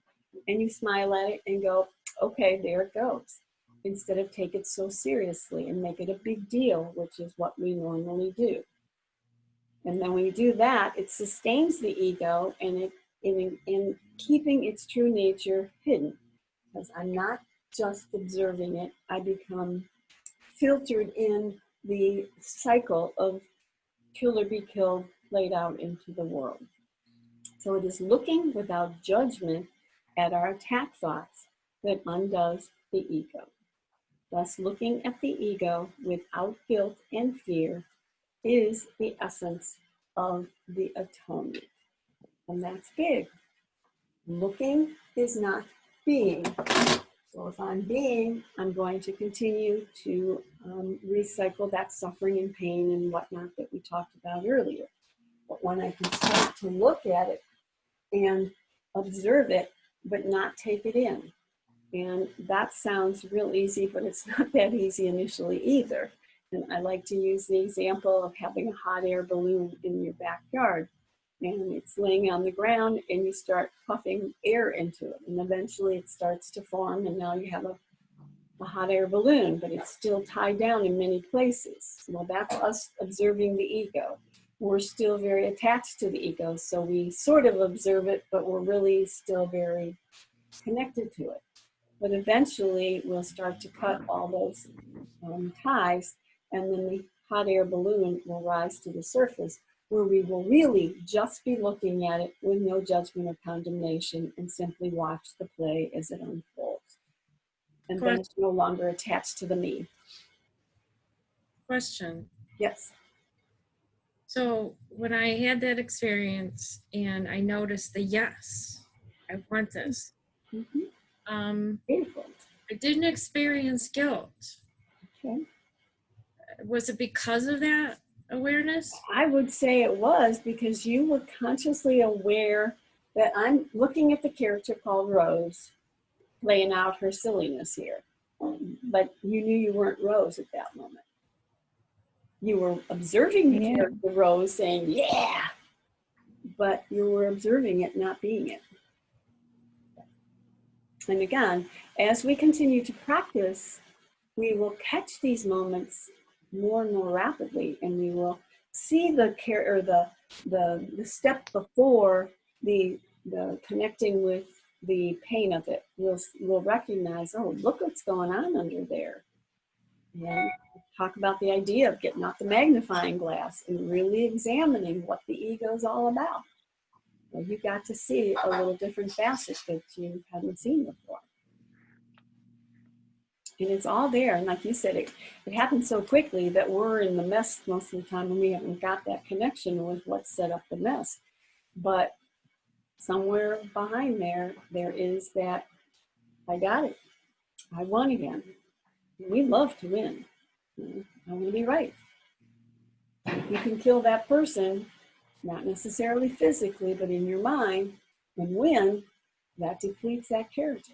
And you smile at it and go, okay, there it goes. Instead of take it so seriously and make it a big deal, which is what we normally do. And then when we do that, it sustains the ego and in keeping its true nature hidden. Because I'm not just observing it, I become filtered in the cycle of kill or be killed laid out into the world. So it is looking without judgment at our attack thoughts that undoes the ego. Thus, looking at the ego without guilt and fear is the essence of the atonement. And that's big. Looking is not being. So if I'm being, I'm going to continue to recycle that suffering and pain and whatnot that we talked about earlier. But when I can start to look at it and observe it, but not take it in. And that sounds real easy, but it's not that easy initially either. And I like to use the example of having a hot air balloon in your backyard. And it's laying on the ground and you start puffing air into it. And eventually it starts to form and now you have a hot air balloon, but it's still tied down in many places. Well, that's us observing the ego. We're still very attached to the ego. So we sort of observe it, but we're really still very connected to it. But eventually we'll start to cut all those ties, and then the hot air balloon will rise to the surface, where we will really just be looking at it with no judgment or condemnation and simply watch the play as it unfolds. And then it's no longer attached to the me. Question. Yes. So when I had that experience and I noticed the yes, I want this. Beautiful. I didn't experience guilt. Okay. Was it because of that awareness? I would say it was because you were consciously aware that I'm looking at the character called Rose, laying out her silliness here. but you knew you weren't Rose at that moment. You were observing the character Rose saying, yeah, but you were observing it, not being it. And again, as we continue to practice, we will catch these moments more and more rapidly, and we will see the step before the connecting with the pain of it. We'll recognize, oh, look what's going on under there. And talk about the idea of getting out the magnifying glass and really examining what the ego is all about. Well, you got to see a little different facet that you hadn't seen before. And it's all there. And like you said, it happens so quickly that we're in the mess most of the time, and we haven't got that connection with what set up the mess. But somewhere behind there is that, I got it. I won again. We love to win. I want to be right. You can kill that person, not necessarily physically, but in your mind, and win, that depletes that character.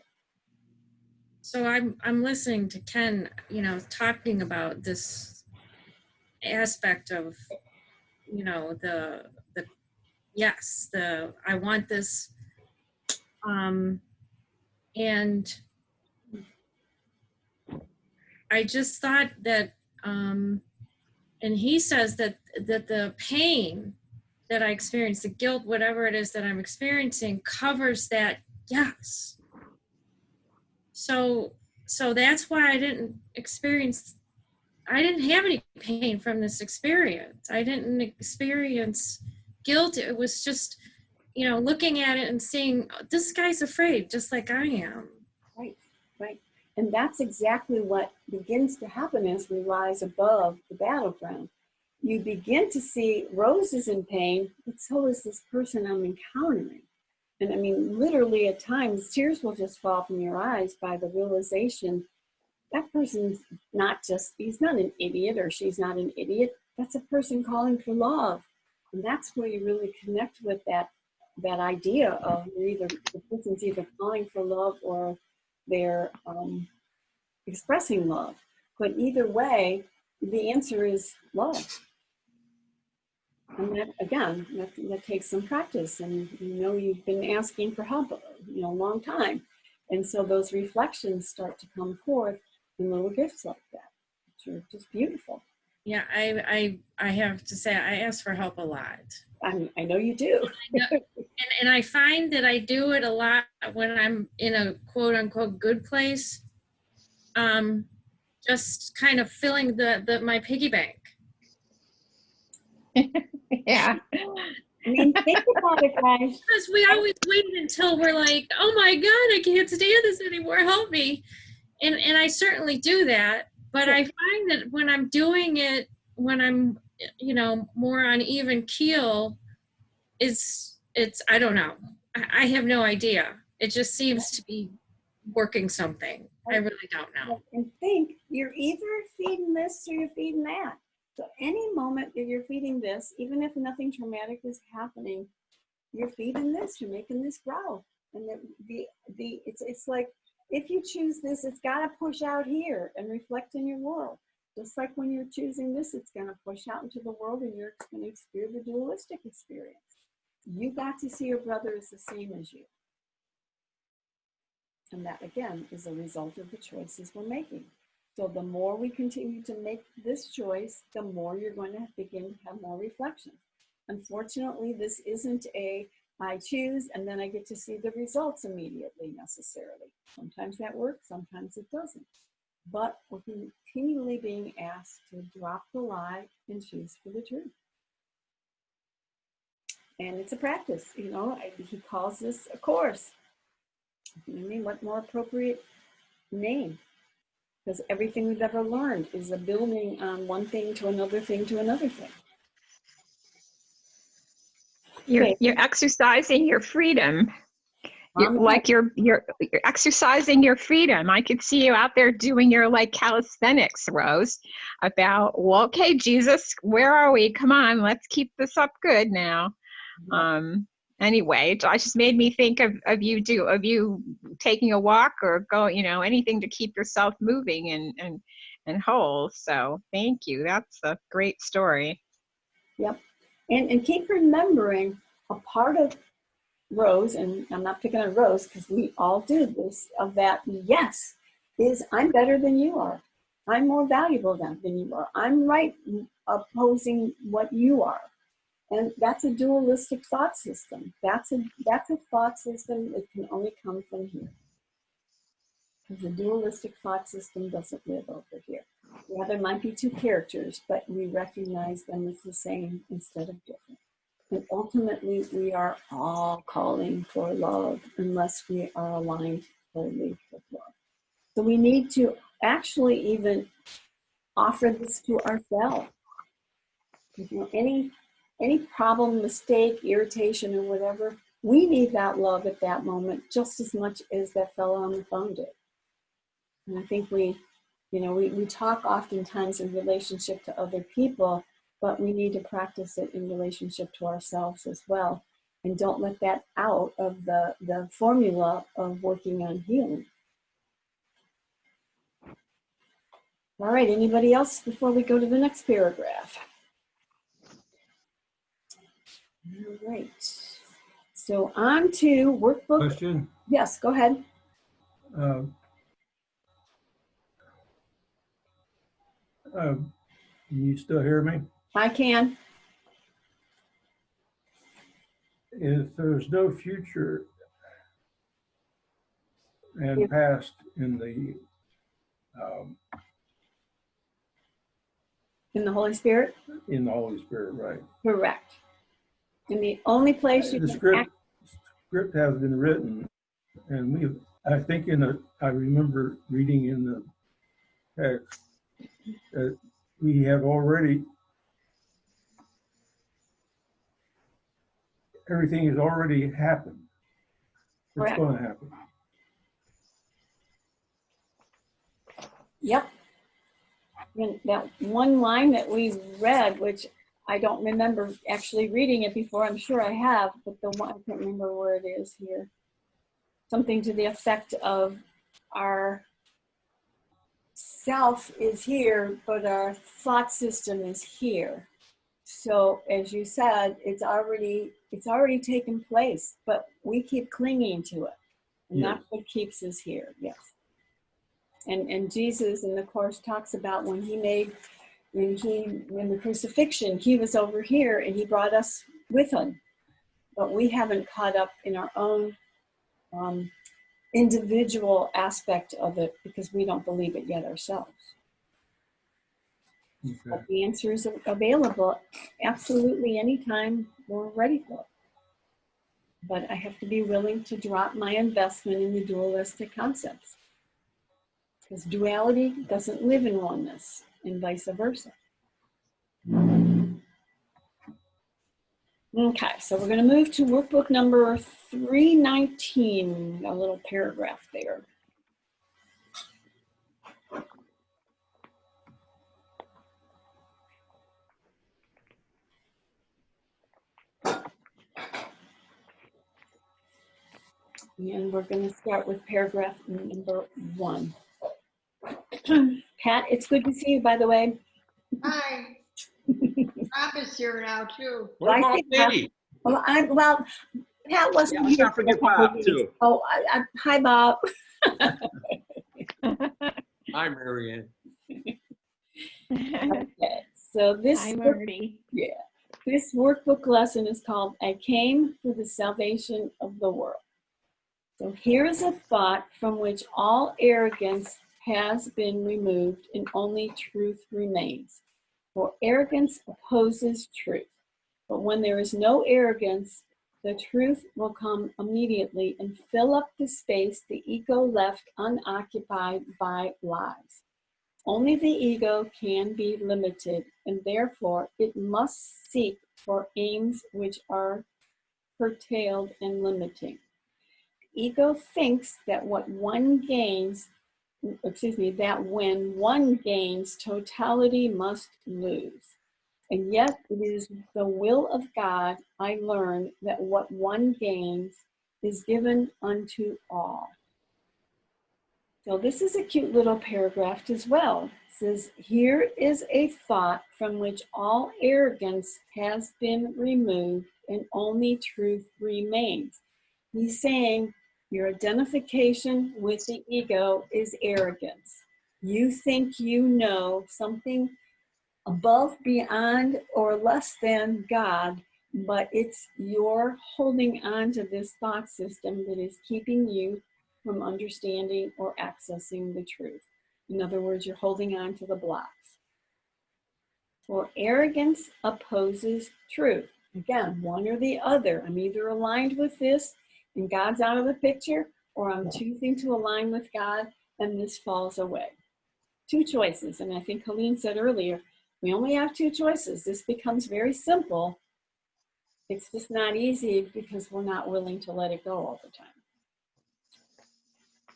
So I'm listening to Ken, talking about this aspect of, the I want this, and I just thought that, and he says that the pain that I experience, the guilt, whatever it is that I'm experiencing, covers that yes. So that's why I didn't have any pain from this experience. I didn't experience guilt. It was just, looking at it and seeing, oh, this guy's afraid, just like I am. Right. And that's exactly what begins to happen as we rise above the battleground. You begin to see Rose is in pain, but so is this person I'm encountering. And I mean, literally at times, tears will just fall from your eyes by the realization that person's he's not an idiot, or she's not an idiot. That's a person calling for love. And that's where you really connect with that idea of the person's either calling for love or they're expressing love. But either way, the answer is love. And that, again, that takes some practice, and you've been asking for help a long time. And so those reflections start to come forth in little gifts like that, which are just beautiful. Yeah, I have to say, I ask for help a lot. I know you do. And I find that I do it a lot when I'm in a quote unquote good place. Just kind of filling my piggy bank. Yeah. I mean, think about it, guys. Because we always wait until we're like, oh my God, I can't stand this anymore, help me. And I certainly do that. But I find that when I'm doing it, when I'm, more on even keel, it's I don't know. I have no idea. It just seems to be working something. I really don't know. And think, you're either feeding this or you're feeding that. So any moment that you're feeding this, even if nothing traumatic is happening, you're feeding this, you're making this grow. And it's like, if you choose this, it's got to push out here and reflect in your world. Just like when you're choosing this, it's going to push out into the world, and you're going to experience the dualistic experience. You got to see your brother as the same as you. And that, again, is a result of the choices we're making. So the more we continue to make this choice, the more you're going to begin to have more reflection. Unfortunately, this isn't I choose and then I get to see the results immediately necessarily. Sometimes that works, sometimes it doesn't. But we're continually being asked to drop the lie and choose for the truth. And it's a practice, he calls this a course. I mean, what more appropriate name? Because everything we've ever learned is a building on one thing to another thing to another thing. You're exercising your freedom. You're exercising your freedom. I could see you out there doing your calisthenics, Rose, about, well, okay, Jesus, where are we? Come on, let's keep this up good now. And anyway, it just made me think of you taking a walk or go, anything to keep yourself moving and whole. So thank you. That's a great story. Yep. And keep remembering a part of Rose, and I'm not picking on Rose because we all do this, of that yes, is I'm better than you are. I'm more valuable than you are. I'm right opposing what you are. And that's a dualistic thought system. That's a thought system that can only come from here. Because the dualistic thought system doesn't live over here. Yeah, there might be two characters, but we recognize them as the same instead of different. And ultimately, we are all calling for love unless we are aligned wholly with love. So we need to actually even offer this to ourselves. Any problem, mistake, irritation, or whatever, we need that love at that moment just as much as that fellow on the phone did. And I think we talk oftentimes in relationship to other people, but we need to practice it in relationship to ourselves as well. And don't let that out of the formula of working on healing. All right, anybody else before we go to the next paragraph? All right. So on to workbook. Question? Yes, go ahead. You still hear me? I can. If there's no future and past in the In the Holy Spirit? in the Holy Spirit, right? Correct. And the only place you The can script has been written, and I remember reading in the text that we have already, everything has already happened. It's Correct. going to happen. Yep. And that one line that we read, which I don't remember actually reading it before, I'm sure I have, but the one, I can't remember where it is here. Something to the effect of our self is here, but our thought system is here. So as you said, it's already taken place, but we keep clinging to it. And Yes. that's what keeps us here, yes. And Jesus in the Course talks about when the crucifixion, he was over here and he brought us with him. But we haven't caught up in our own individual aspect of it because we don't believe it yet ourselves. Okay. But the answer is available absolutely anytime we're ready for it. But I have to be willing to drop my investment in the dualistic concepts. Because duality doesn't live in oneness, and vice versa. Okay, so we're going to move to workbook number 319, a little paragraph there. And we're going to start with paragraph number 1. Pat, it's good to see you, by the way. Hi. Rob is here now too. What about me? Well, Pat wasn't Yeah, let's here. not forget Bob too. Oh, hi, Bob. Hi, Marianne. Okay, so this Hi, Marty. this workbook lesson is called "I Came for the Salvation of the World." So here is a thought from which all arrogance has been removed and only truth remains. For arrogance opposes truth. But when there is no arrogance, the truth will come immediately and fill up the space the ego left unoccupied by lies. Only the ego can be limited, and therefore it must seek for aims which are curtailed and limiting. Ego thinks that when one gains, totality must lose. And yet it is the will of God, I learn, that what one gains is given unto all. So this is a cute little paragraph as well. It says, here is a thought from which all arrogance has been removed and only truth remains. He's saying your identification with the ego is arrogance. You think you know something above, beyond, or less than God, but it's your holding on to this thought system that is keeping you from understanding or accessing the truth. In other words, you're holding on to the blocks. For arrogance opposes truth. Again, one or the other. I'm either aligned with this and God's out of the picture, or I'm choosing to align with God and this falls away. Two choices. And I think Colleen said earlier, we only have two choices. This becomes very simple. It's just not easy because we're not willing to let it go all the time.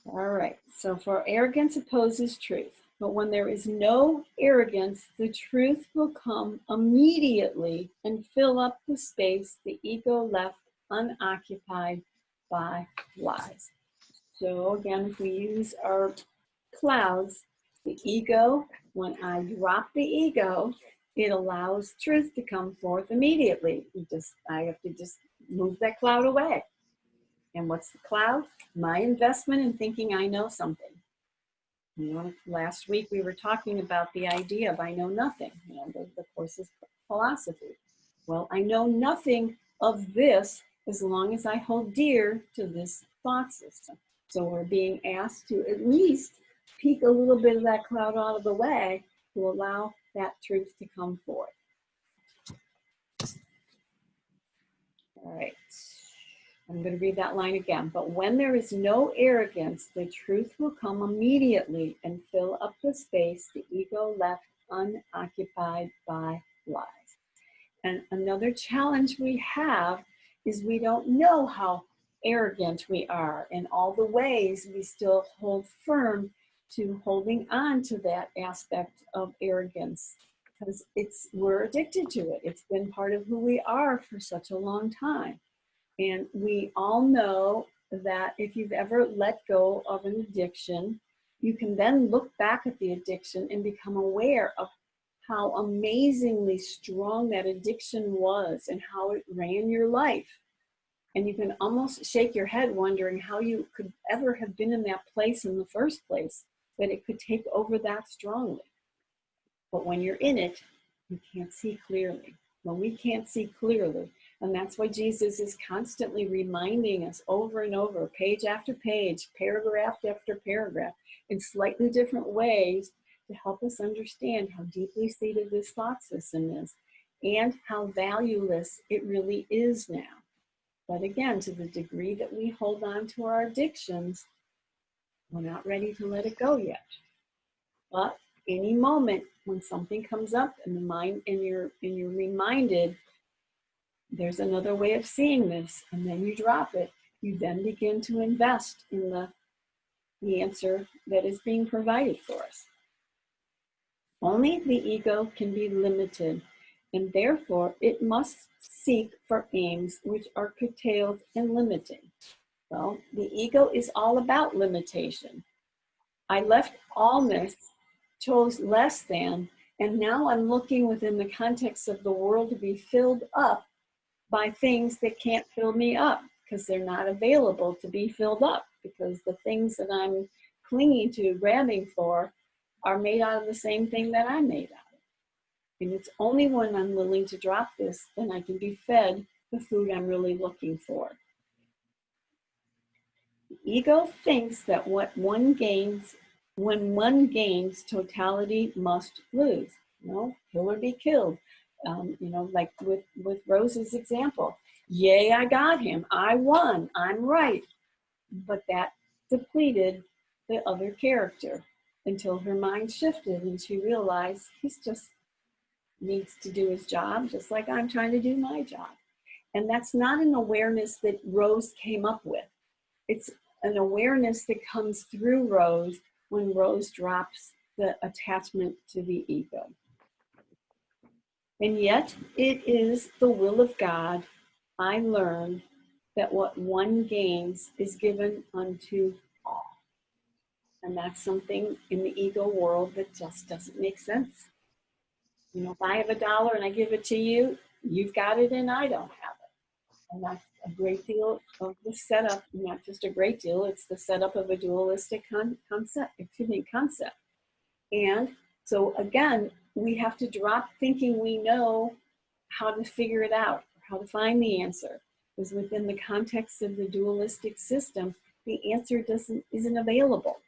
All right, so for arrogance opposes truth. But when there is no arrogance, the truth will come immediately and fill up the space the ego left unoccupied by lies. So again, if we use our clouds, the ego, when I drop the ego, it allows truth to come forth immediately. I have to just move that cloud away. And what's the cloud? My investment in thinking I know something. You know, last week we were talking about the idea of I know nothing, you know, the course's philosophy. Well, I know nothing of this as long as I hold dear to this thought system. So we're being asked to at least peek a little bit of that cloud out of the way to allow that truth to come forth. All right. I'm going to read that line again. But when there is no arrogance, the truth will come immediately and fill up the space the ego left unoccupied by lies. And another challenge we have is we don't know how arrogant we are and all the ways we still hold firm to holding on to that aspect of arrogance because we're addicted to it. It's been part of who we are for such a long time. And we all know that if you've ever let go of an addiction, you can then look back at the addiction and become aware of how amazingly strong that addiction was and how it ran your life. And you can almost shake your head wondering how you could ever have been in that place in the first place, that it could take over that strongly. But when you're in it, you can't see clearly. Well, we can't see clearly. And that's why Jesus is constantly reminding us over and over, page after page, paragraph after paragraph, in slightly different ways to help us understand how deeply seated this thought system is and how valueless it really is now. But again, to the degree that we hold on to our addictions, we're not ready to let it go yet. But any moment when something comes up in the mind and you're reminded, there's another way of seeing this, and then you drop it, you then begin to invest in the answer that is being provided for us. Only the ego can be limited, and therefore it must seek for aims which are curtailed and limiting. Well, the ego is all about limitation. I left allness, chose less than, and now I'm looking within the context of the world to be filled up by things that can't fill me up because they're not available to be filled up because the things that I'm clinging to, grabbing for, are made out of the same thing that I'm made out of. And it's only when I'm willing to drop this then I can be fed the food I'm really looking for. The ego thinks that when one gains, totality must lose. You know, kill or be killed. You know, like with Rose's example. Yay, I got him. I won. I'm right. But that depleted the other character until her mind shifted and she realized he's just needs to do his job just like I'm trying to do my job. And that's not an awareness that Rose came up with. It's an awareness that comes through Rose when Rose drops the attachment to the ego. And yet it is the will of God, I learned, that what one gains is given unto all. And that's something in the ego world that just doesn't make sense. You know, if I have $1 and I give it to you, you've got it and I don't have it. And that's a great deal of the setup, not just a great deal, it's the setup of a dualistic concept. And so again, we have to drop thinking we know how to figure it out, how to find the answer. Because within the context of the dualistic system, the answer isn't available.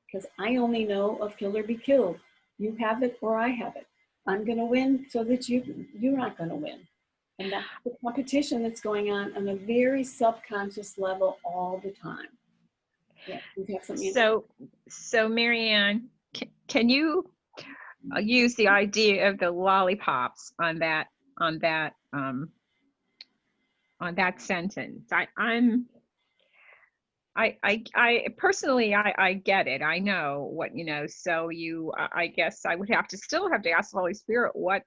Because I only know of kill or be killed. You have it or I have it. I'm going to win so that you're not going to win. And that's the competition that's going on a very subconscious level all the time. Yeah, you have something. So Marianne, can you use the idea of the lollipops on that sentence? I personally, I get it. I know what, so I guess I would still have to ask the Holy Spirit, what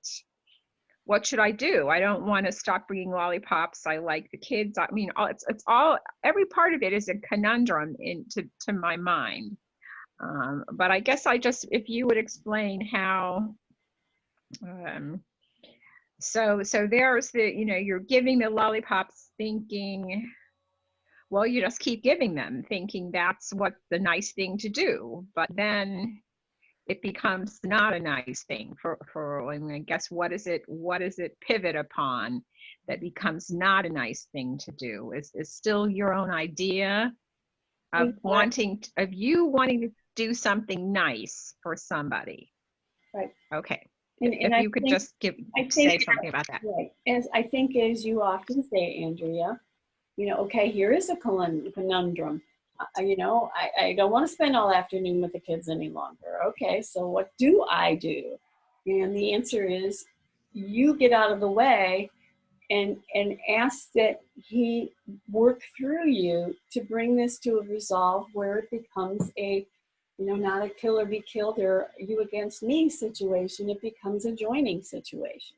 should I do? I don't want to stop bringing lollipops. I like the kids. I mean, it's all, every part of it is a conundrum to my mind. But I guess if you would explain how, so there's you're giving the lollipops thinking, well, you just keep giving them thinking that's what the nice thing to do. But then it becomes not a nice thing I mean, I guess what is it pivot upon that becomes not a nice thing to do? Is still your own idea of you wanting to do something nice for somebody. Right. Okay. And if you could just say something about that. Right. As you often say, Andrea, okay, here is a conundrum. I don't want to spend all afternoon with the kids any longer. Okay, so what do I do? And the answer is you get out of the way and ask that he work through you to bring this to a resolve where it becomes a, not a kill or be killed or you against me situation. It becomes a joining situation.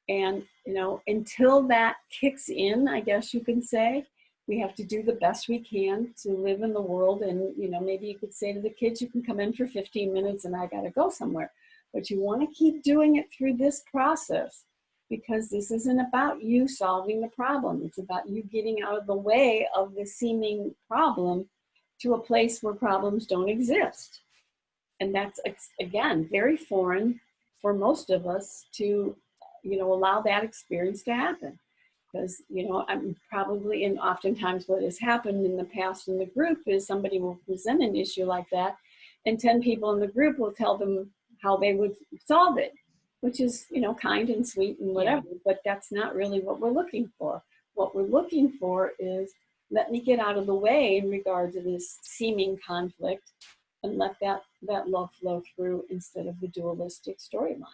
And, until that kicks in, I guess you can say, we have to do the best we can to live in the world. And, maybe you could say to the kids, you can come in for 15 minutes and I got to go somewhere. But you want to keep doing it through this process because this isn't about you solving the problem. It's about you getting out of the way of the seeming problem to a place where problems don't exist. And that's, again, very foreign for most of us to, allow that experience to happen. Because, I'm probably, and oftentimes what has happened in the past in the group is somebody will present an issue like that, and 10 people in the group will tell them how they would solve it, which is, kind and sweet and whatever, but that's not really what we're looking for. What we're looking for is, let me get out of the way in regard to this seeming conflict and let that love flow through instead of the dualistic storyline.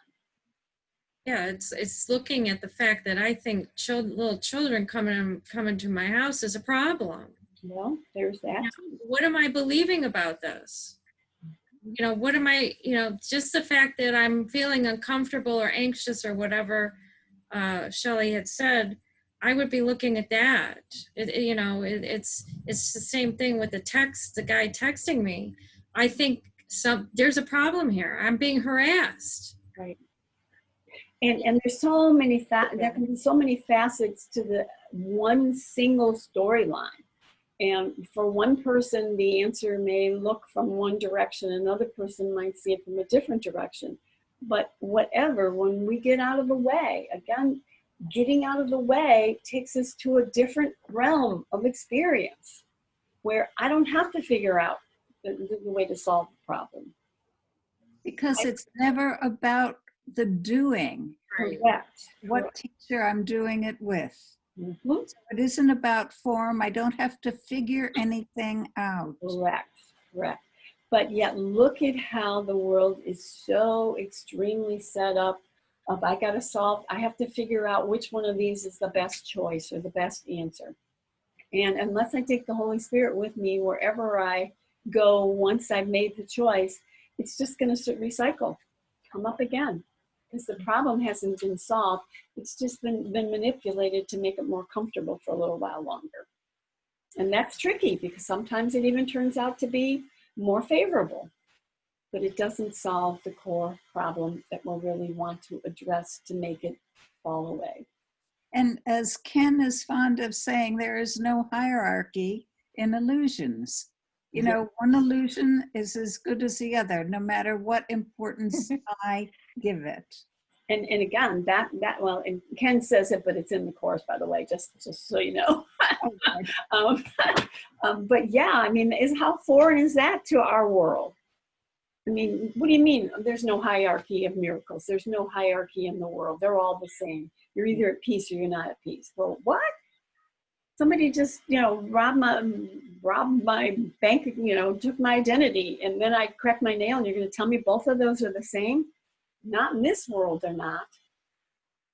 Yeah, it's looking at the fact that I think little children coming to my house is a problem. Well, there's that. What am I believing about this? What am I, just the fact that I'm feeling uncomfortable or anxious or whatever Shelley had said, I would be looking at that. It's the same thing with the guy texting me. I think there's a problem here. I'm being harassed. Right. And there's so many there can be so many facets to the one single storyline. And for one person, the answer may look from one direction. Another person might see it from a different direction. But whatever, when we get out of the way, again, getting out of the way takes us to a different realm of experience where I don't have to figure out the way to solve the problem. Because it's never about the doing. Correct. What teacher I'm doing it with. Mm-hmm. So it isn't about form. I don't have to figure anything out. Correct. But yet look at how the world is so extremely set up of I have to figure out which one of these is the best choice or the best answer. And unless I take the Holy Spirit with me wherever I go once I've made the choice, it's just going to recycle, come up again. because the problem hasn't been solved. It's just been manipulated to make it more comfortable for a little while longer. And that's tricky because sometimes it even turns out to be more favorable, but it doesn't solve the core problem that we'll really want to address to make it fall away. And as Ken is fond of saying, there is no hierarchy in illusions. You know, one illusion is as good as the other, no matter what importance I give it. And again, that well, and Ken says it, but it's in the course, by the way, just so you know. But yeah, I mean, how foreign is that to our world? I mean, what do you mean? There's no hierarchy of miracles. There's no hierarchy in the world. They're all the same. You're either at peace or you're not at peace. Well, what? Somebody just, robbed my bank, took my identity, and then I cracked my nail, and you're going to tell me both of those are the same? Not in this world, they're not.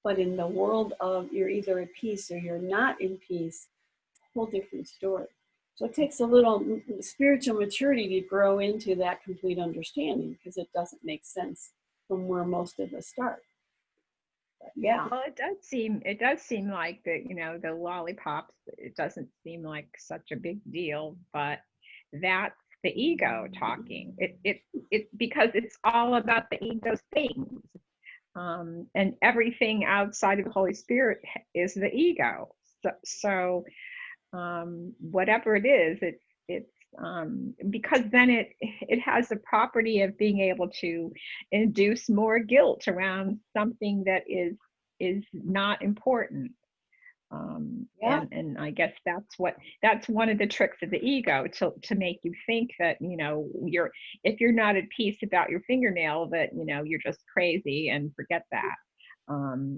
But in the world of you're either at peace or you're not in peace, whole different story. So it takes a little spiritual maturity to grow into that complete understanding, because it doesn't make sense from where most of us start. But yeah. Well, it does seem like the lollipops, it doesn't seem like such a big deal, but that's the ego talking. It because it's all about the ego's things. And everything outside of the Holy Spirit is the ego. So whatever it is, it's because then it has the property of being able to induce more guilt around something that is not important. And I guess that's one of the tricks of the ego, to make you think that if you're not at peace about your fingernail, that you're just crazy, and forget that.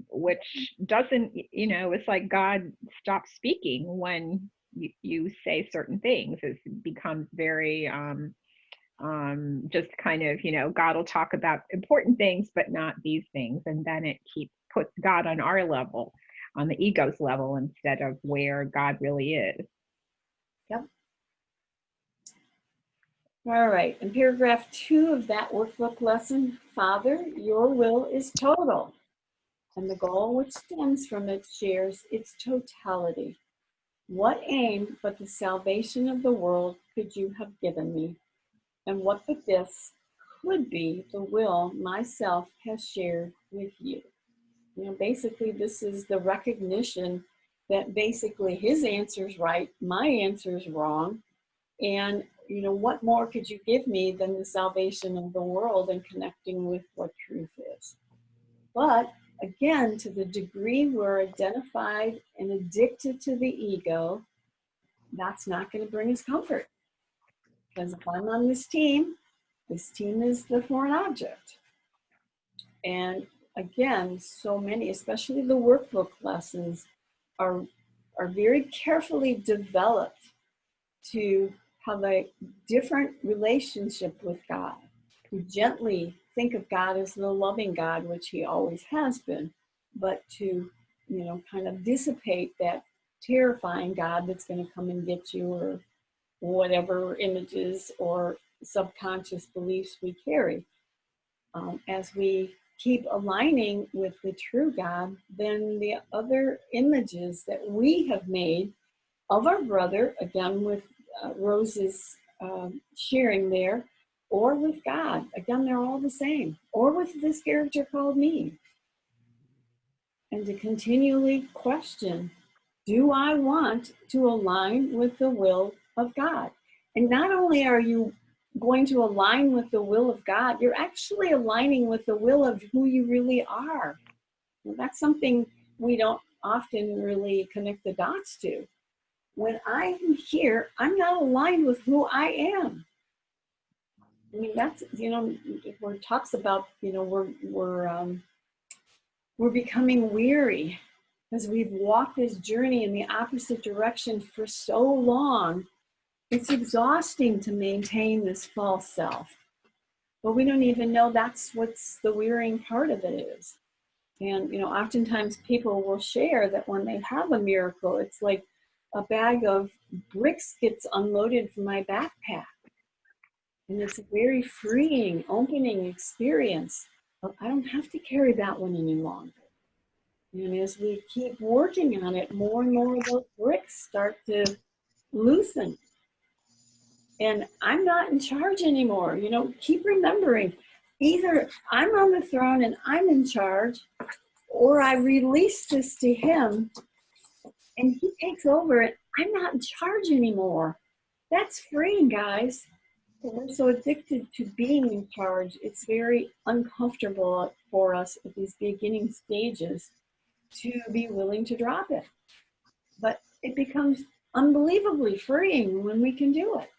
Which doesn't, it's like God stops speaking when you say certain things. It becomes very just kind of, God will talk about important things but not these things, and then it puts God on our level, on the ego's level, instead of where God really is. Yep. All right, in paragraph 2 of that workbook lesson, Father, your will is total, and the goal which stems from it shares its totality. What aim but the salvation of the world could you have given me? And what but this could be the will myself has shared with you? Basically, this is the recognition that basically his answer's right, my answer's wrong, and what more could you give me than the salvation of the world and connecting with what truth is? But again, to the degree we're identified and addicted to the ego, that's not going to bring us comfort. Because if I'm on this team is the foreign object. And again, so many, especially the workbook lessons, are very carefully developed to have a different relationship with God, to gently think of God as the loving God, which he always has been, but to, kind of dissipate that terrifying God that's going to come and get you, or whatever images or subconscious beliefs we carry. As we keep aligning with the true God, then the other images that we have made of our brother, again with Rose's sharing there, or with God, again, they're all the same, or with this character called me. And to continually question, do I want to align with the will of God? And not only are you going to align with the will of God, you're actually aligning with the will of who you really are. And that's something we don't often really connect the dots to. When I am here, I'm not aligned with who I am. I mean, that's, where it talks about, we're becoming weary because we've walked this journey in the opposite direction for so long. It's exhausting to maintain this false self. But we don't even know that's what's the wearying part of it is. And, oftentimes people will share that when they have a miracle, it's like a bag of bricks gets unloaded from my backpack. And it's a very freeing, opening experience Well, I don't have to carry that one any longer. And as we keep working on it, more and more of those bricks start to loosen. And I'm not in charge anymore. You know, keep remembering, either I'm on the throne and I'm in charge, or I release this to him and he takes over it. I'm not in charge anymore. That's freeing, guys. We're so addicted to being in charge. It's very uncomfortable for us at these beginning stages to be willing to drop it. But it becomes unbelievably freeing when we can do it.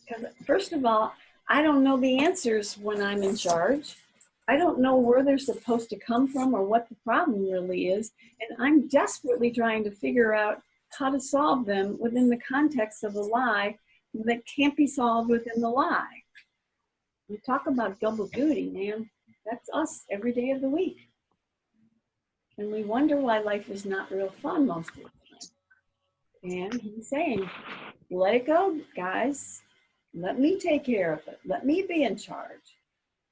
Because first of all, I don't know the answers when I'm in charge. I don't know where they're supposed to come from or what the problem really is. And I'm desperately trying to figure out how to solve them within the context of a lie that can't be solved within the lie. We talk about double duty, man. That's us every day of the week. And we wonder why life is not real fun most of the time. And he's saying, let it go, guys. Let me take care of it. Let me be in charge.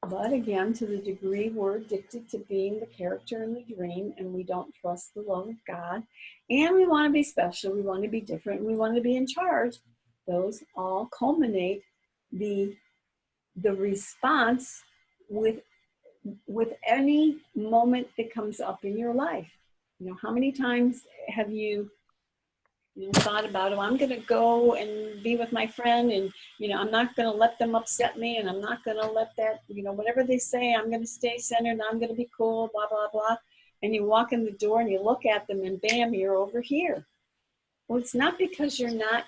But again, to the degree we're addicted to being the character in the dream and we don't trust the love of God, and we want to be special, we want to be different, and we want to be in charge, those all culminate the response with any moment that comes up in your life. You know, how many times have you thought about, oh, I'm going to go and be with my friend, and I'm not going to let them upset me, and I'm not going to let that, whatever they say, I'm going to stay centered, and I'm going to be cool, blah, blah, blah. And you walk in the door and you look at them and bam, you're over here. Well, it's not because you're not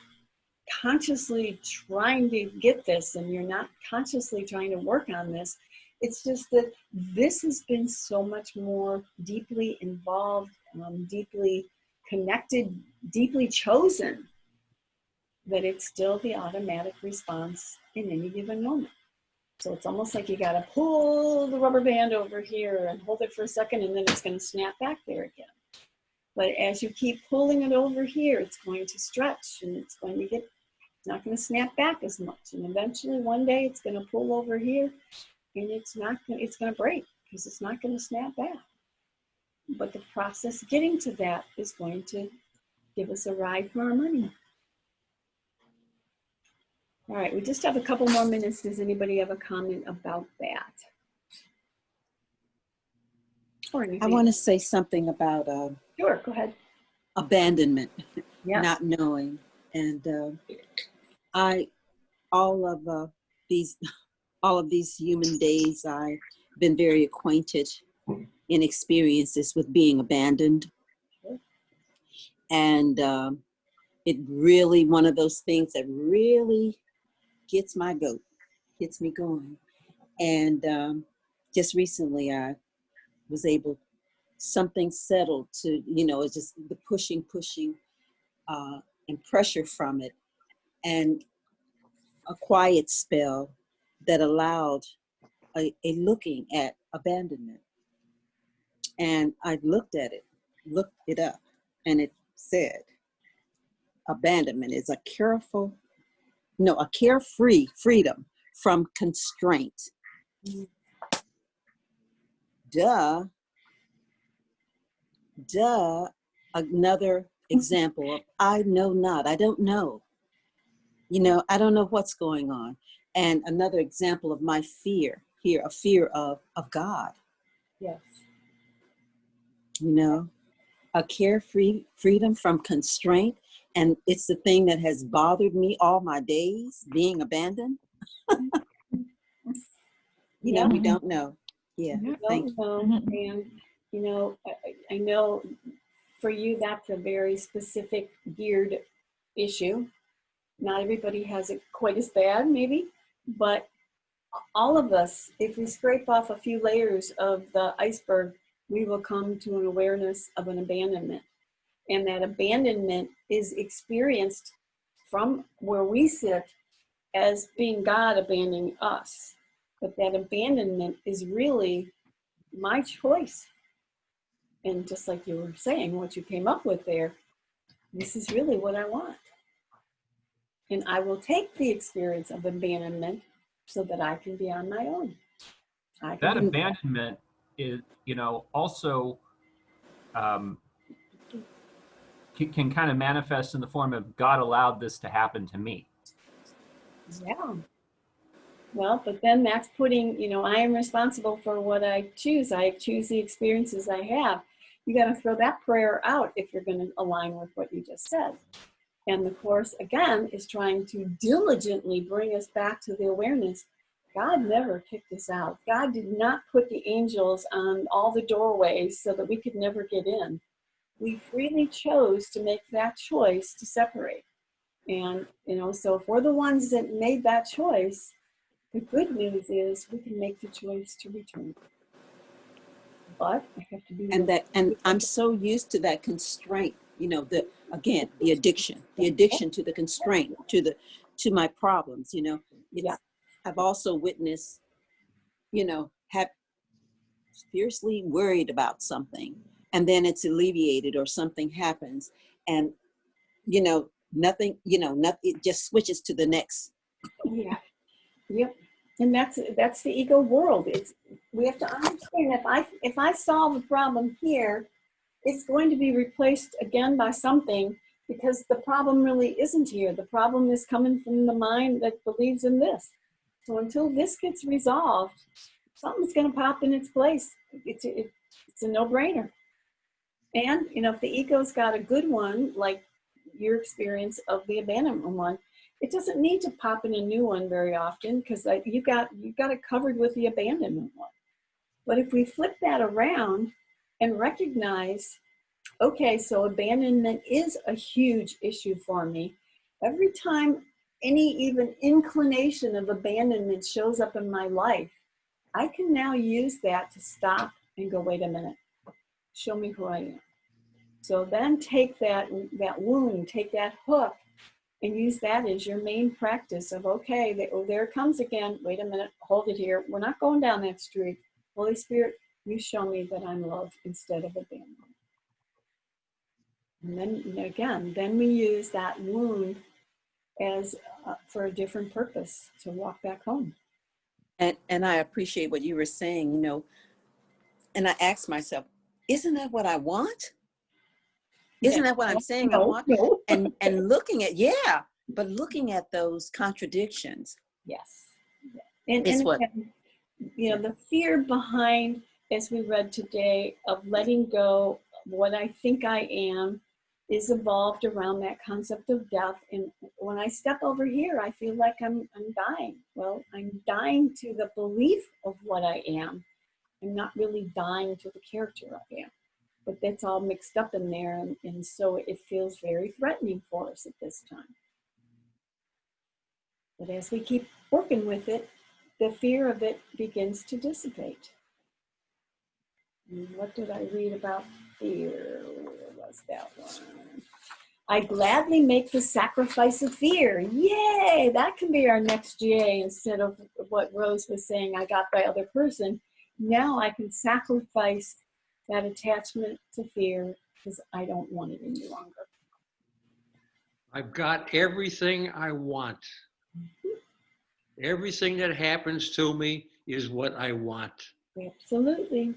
consciously trying to get this and you're not consciously trying to work on this. It's just that this has been so much more deeply involved, deeply connected, deeply chosen, that it's still the automatic response in any given moment. So it's almost like you got to pull the rubber band over here and hold it for a second, and then it's going to snap back there again. But as you keep pulling it over here, it's going to stretch, and it's not going to snap back as much. And eventually one day it's going to pull over here, and it's going to break because it's not going to snap back. But the process getting to that is going to give us a ride for our money. All right, we just have a couple more minutes. Does anybody have a comment about that? Or anything? I want to say something about sure, go ahead. Abandonment, Yes. not knowing. And all of these human days, I've been very acquainted in experiences with being abandoned. And it really, one of those things that really gets my goat, gets me going. And just recently I was able, something settled to, it's just the pushing and pressure from it, and a quiet spell that allowed a looking at abandonment. And I looked it up, and it said, abandonment is a carefree freedom from constraint. Duh. Another example of I know not, I don't know. I don't know what's going on. And another example of my fear here, a fear of God. Yes. A carefree freedom from constraint. And it's the thing that has bothered me all my days, being abandoned. We don't know. Yeah, thank you. And, I know for you, that's a very specific, geared issue. Not everybody has it quite as bad, maybe, but all of us, if we scrape off a few layers of the iceberg, we will come to an awareness of an abandonment. And that abandonment is experienced from where we sit as being God abandoning us. But that abandonment is really my choice. And just like you were saying, what you came up with there, this is really what I want. And I will take the experience of abandonment so that I can be on my own. That abandonment is, also can kind of manifest in the form of God allowed this to happen to me. Yeah. Well, but then that's putting, I am responsible for what I choose. I choose the experiences I have. You got to throw that prayer out if you're going to align with what you just said. And the Course, again, is trying to diligently bring us back to the awareness. God never kicked us out. God did not put the angels on all the doorways so that we could never get in. We freely chose to make that choice to separate. And, so if we're the ones that made that choice, the good news is we can make the choice to return. But I have to be. And I'm so used to that constraint, the addiction to the constraint, to my problems, I've also witnessed, have fiercely worried about something, and then it's alleviated or something happens, and nothing, it just switches to the next. Yeah. Yep. And that's the ego world. We have to understand if I solve a problem here, it's going to be replaced again by something, because the problem really isn't here. The problem is coming from the mind that believes in this. So until this gets resolved, something's going to pop in its place. It's a no-brainer. And if the ego's got a good one, like your experience of the abandonment one, it doesn't need to pop in a new one very often, because you got it covered with the abandonment one. But if we flip that around and recognize, okay, so abandonment is a huge issue for me. Every time any even inclination of abandonment shows up in my life, I can now use that to stop and go, wait a minute, show me who I am. So then take that wound, take that hook, and use that as your main practice of, okay, there it comes again. Wait a minute, hold it here. We're not going down that street. Holy Spirit, you show me that I'm love instead of abandonment. And then again, we use that wound as for a different purpose, to walk back home. And I appreciate what you were saying, and I asked myself, isn't that what I want? Isn't that what I'm saying I want? No. And looking at those contradictions. Yes. And again, the fear behind, as we read today, of letting go of what I think I am is evolved around that concept of death. And when I step over here, I feel like I'm dying. Well, I'm dying to the belief of what I am. I'm not really dying to the character I am. But that's all mixed up in there, and so it feels very threatening for us at this time. But as we keep working with it, the fear of it begins to dissipate. And what did I read about fear? Where was that one? I gladly make the sacrifice of fear. Yay! That can be our next GA, instead of what Rose was saying I got by other person. Now I can sacrifice that attachment to fear, because I don't want it any longer. I've got everything I want. Everything that happens to me is what I want. Absolutely.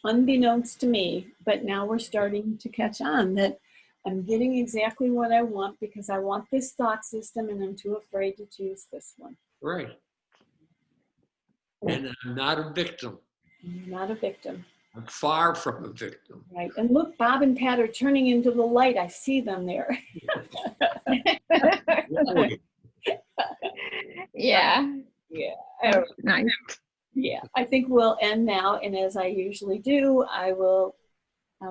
Unbeknownst to me, but now we're starting to catch on that I'm getting exactly what I want, because I want this thought system and I'm too afraid to choose this one. Right. And I'm not a victim. You're not a victim. I'm far from a victim. Right. And look, Bob and Pat are turning into the light. I see them there. Yeah. Yeah. Nice. Yeah. I think we'll end now. And as I usually do, I'll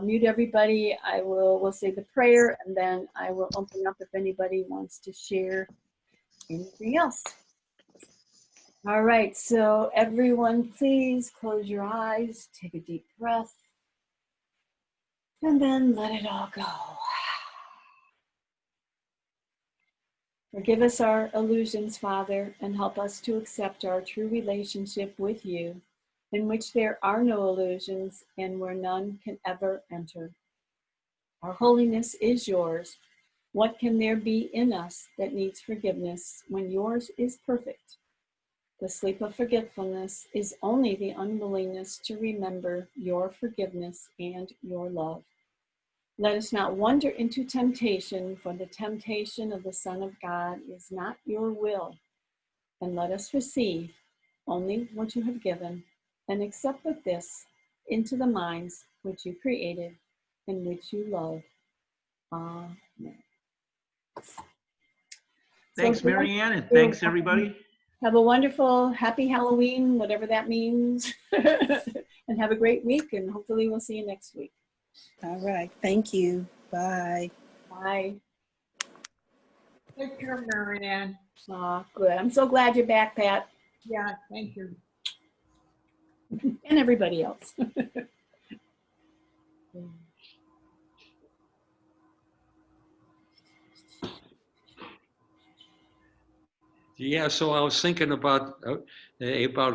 mute everybody. We'll say the prayer, and then I will open up if anybody wants to share anything else. All right, so everyone, please close your eyes, take a deep breath, and then let it all go. Forgive us our illusions, Father, and help us to accept our true relationship with you, in which there are no illusions and where none can ever enter. Our holiness is yours. What can there be in us that needs forgiveness when yours is perfect? The sleep of forgetfulness is only the unwillingness to remember your forgiveness and your love. Let us not wander into temptation, for the temptation of the Son of God is not your will. And let us receive only what you have given, and accept with this into the minds which you created and which you love. Amen. Thanks, So, Marianne, and thanks, everybody. have a wonderful, happy Halloween, whatever that means. And have a great week, and hopefully we'll see you next week. All right. Thank you. Bye. Bye. Take care, Marianne. Good. I'm so glad you're back, Pat, Yeah, thank you. and everybody else. Yeah, so I was thinking about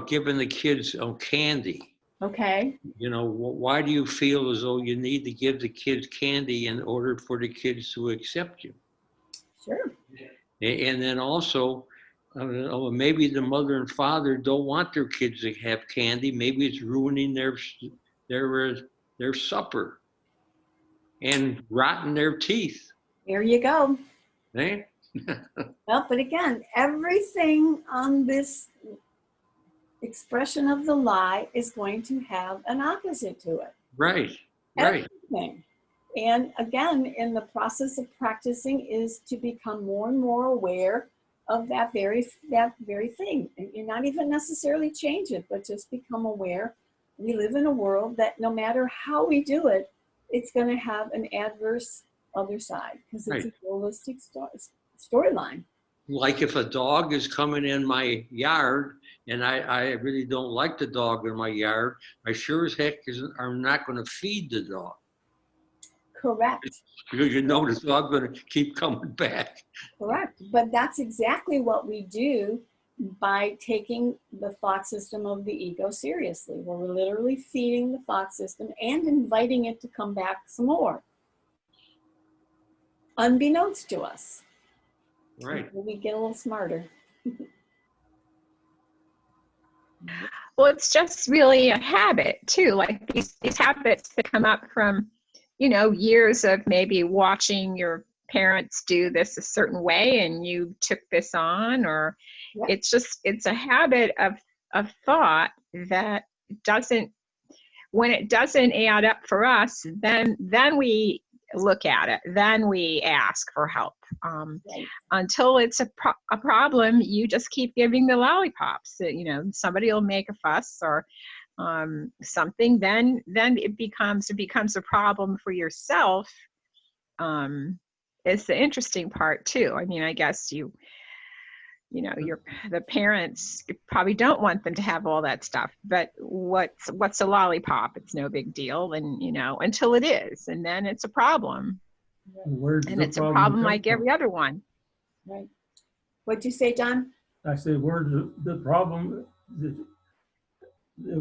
giving the kids candy. Okay. You know, why do you feel as though you need to give the kids candy in order for the kids to accept you? Sure. And then also, maybe the mother and father don't want their kids to have candy. Maybe it's ruining their supper and rotting their teeth. There you go. Eh? Well, but again, everything on this expression of the lie is going to have an opposite to it. Right, right. Everything. And again, in the process of practicing is to become more and more aware of that very thing. And you're not even necessarily change it, but just become aware. We live in a world that no matter how we do it, it's going to have an adverse other side because it's Right. a holistic storyline. Like if a dog is coming in my yard and I really don't like the dog in my yard, I sure as heck I'm not going to feed the dog. Correct. Because you know the dog's going to keep coming back. Correct. But that's exactly what we do by taking the thought system of the ego seriously, where we're literally feeding the thought system and inviting it to come back some more, unbeknownst to us. Right. Until we get a little smarter. Well, it's just really a habit too, like these habits that come up from, you know, years of maybe watching your parents do this a certain way and you took this on, or Yep. it's a habit of thought that doesn't, when it doesn't add up for us, then we look at it, then we ask for help. Right. Until it's a problem, you just keep giving the lollipops. You know, somebody will make a fuss or something, then it becomes a problem for yourself. It's the interesting part too. I mean, I guess you know, the parents probably don't want them to have all that stuff, but what's a lollipop? It's no big deal, and you know, until it is, and then it's a problem. And it's a problem like every other one. Right. What'd you say, John? I said, where's the problem that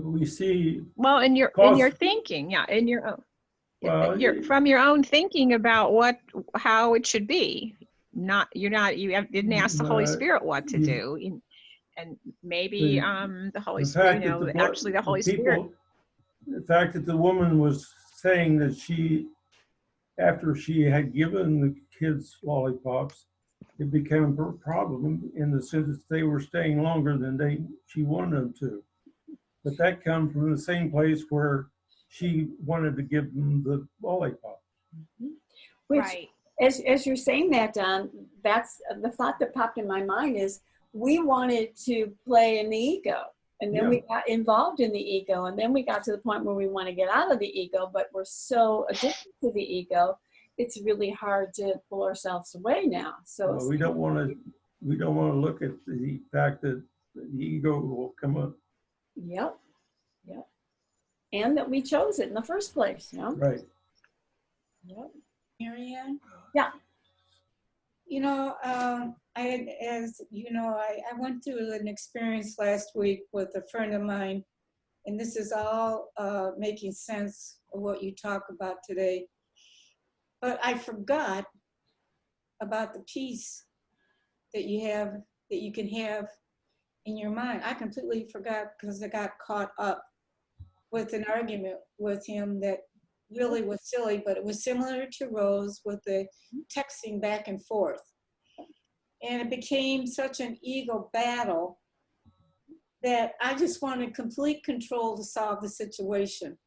we see? Well, in your thinking, yeah, in your own, Well, from your own thinking about how it should be. You didn't ask the Holy Spirit what to do, and maybe the Holy Spirit, you know, actually the Holy Spirit. The fact that the woman was saying that after she had given the kids lollipops, it became a problem in the sense that they were staying longer than she wanted them to. But that comes from the same place where she wanted to give them the lollipop. Which, right. As you're saying that, Don, that's the thought that popped in my mind is we wanted to play in the ego. And then we got involved in the ego. And then we got to the point where we want to get out of the ego, but we're so addicted to the ego, it's really hard to pull ourselves away now. So we don't want to look at the fact that the ego will come up. Yep. Yep. And that we chose it in the first place, you know? Right. Yep. Marianne? Yeah. You know, I went through an experience last week with a friend of mine, and this is all making sense of what you talk about today. But I forgot about the peace that you can have in your mind. I completely forgot because I got caught up with an argument with him that really was silly, but it was similar to Rose with the texting back and forth. And it became such an ego battle that I just wanted complete control to solve the situation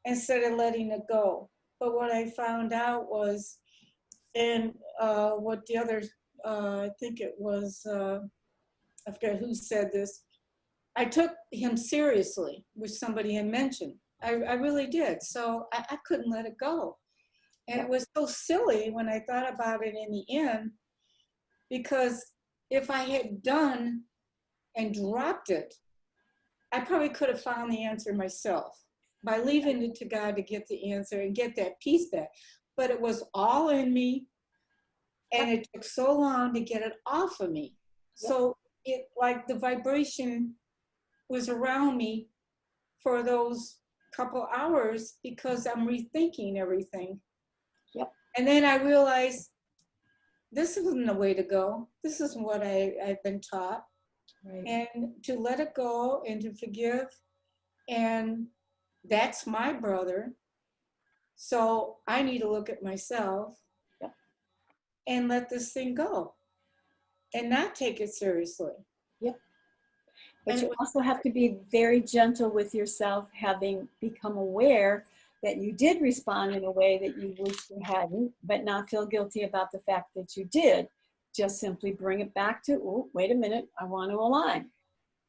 instead of letting it go. But what I found out was, and what the others, I think it was, I forget who said this, I took him seriously, which somebody had mentioned. I really did. So I couldn't let it go. And it was so silly when I thought about it in the end, because if I had done and dropped it, I probably could have found the answer myself by leaving it to God to get the answer and get that peace back. But it was all in me, and it took so long to get it off of me. So it, like, the vibration was around me for those couple hours because I'm rethinking everything. Yep. And then I realized this isn't the way to go. This isn't what I've been taught. Right. And to let it go and to forgive. And that's my brother. So I need to look at myself and let this thing go and not take it seriously. Yep. But you also have to be very gentle with yourself, having become aware that you did respond in a way that you wish you hadn't, but not feel guilty about the fact that you did. Just simply bring it back to, oh, wait a minute, I want to align.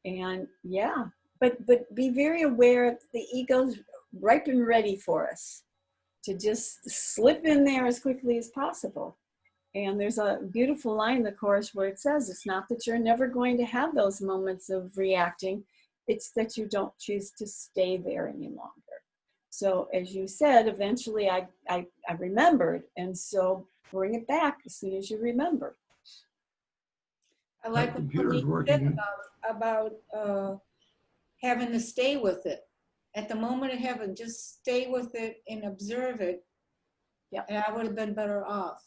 And yeah, but be very aware the ego's ripe and ready for us to just slip in there as quickly as possible. And there's a beautiful line in the chorus where it says, it's not that you're never going to have those moments of reacting, it's that you don't choose to stay there any longer. So as you said, eventually I remembered, and so bring it back as soon as you remember. I like what Police said about having to stay with it. At the moment of heaven, just stay with it and observe it. Yeah. And I would have been better off.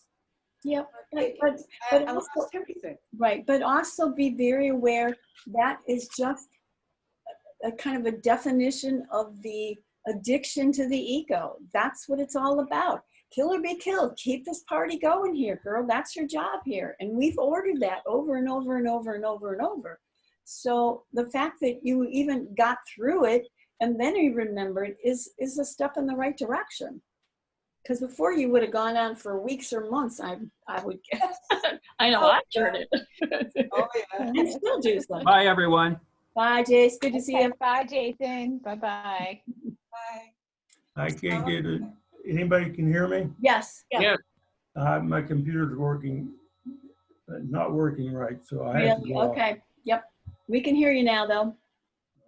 Yep. But I lost everything. Right. But also be very aware that is just a kind of a definition of the addiction to the ego. That's what it's all about. Kill or be killed. Keep this party going here, girl. That's your job here. And we've ordered that over and over and over and over and over. So the fact that you even got through it and then you remembered is a step in the right direction. Because before you would have gone on for weeks or months, I would guess. I know, I've heard it. Oh, yeah. And still do so. Bye, everyone. Bye, Jace. Good to see you. Bye, Jason. Bye-bye. Bye. I can't get it. Anybody can hear me? Yes. Yeah. My computer's working, not working right, so I have to Really? go off. Okay. Yep. We can hear you now, though.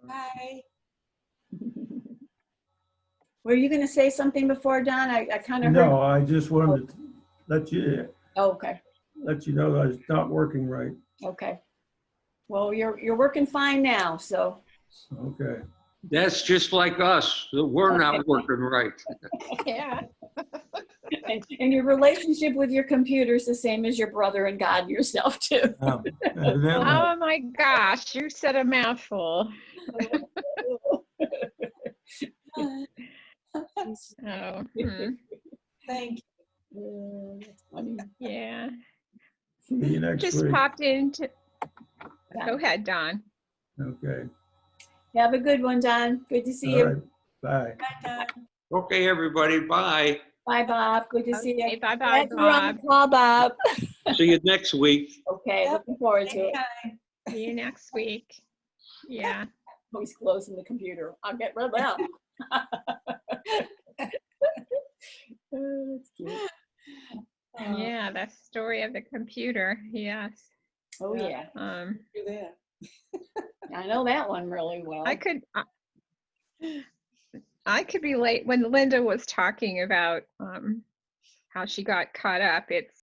Bye. Were you going to say something before, Don? I kind of heard. No, I just wanted to let you Oh, okay. let you know that it's not working right. Okay. Well, you're working fine now, so. Okay. That's just like us. We're not working right. Yeah. And your relationship with your computer is the same as your brother and God and yourself, too. Evidently. Oh my gosh, you said a mouthful. Oh, Thank you. That's funny. yeah. See you next Just week. popped into. Go ahead, Don. Okay. Have a good one, Don. Good to see All you. right. Bye. Bye. Okay, everybody, bye. Bye, Bob. Good to see you. Okay, bye-bye, Glad you're on Bob. the call, Bob. See you next week. Okay, Yep. looking forward to it. See you next week. Yeah. Always closing the computer. I'll get rid of that. Oh, that's cute. Yeah, that story of the computer. Yes. Oh, yeah. Do that. I know that one really well. I could relate when Linda was talking about how she got caught up. It's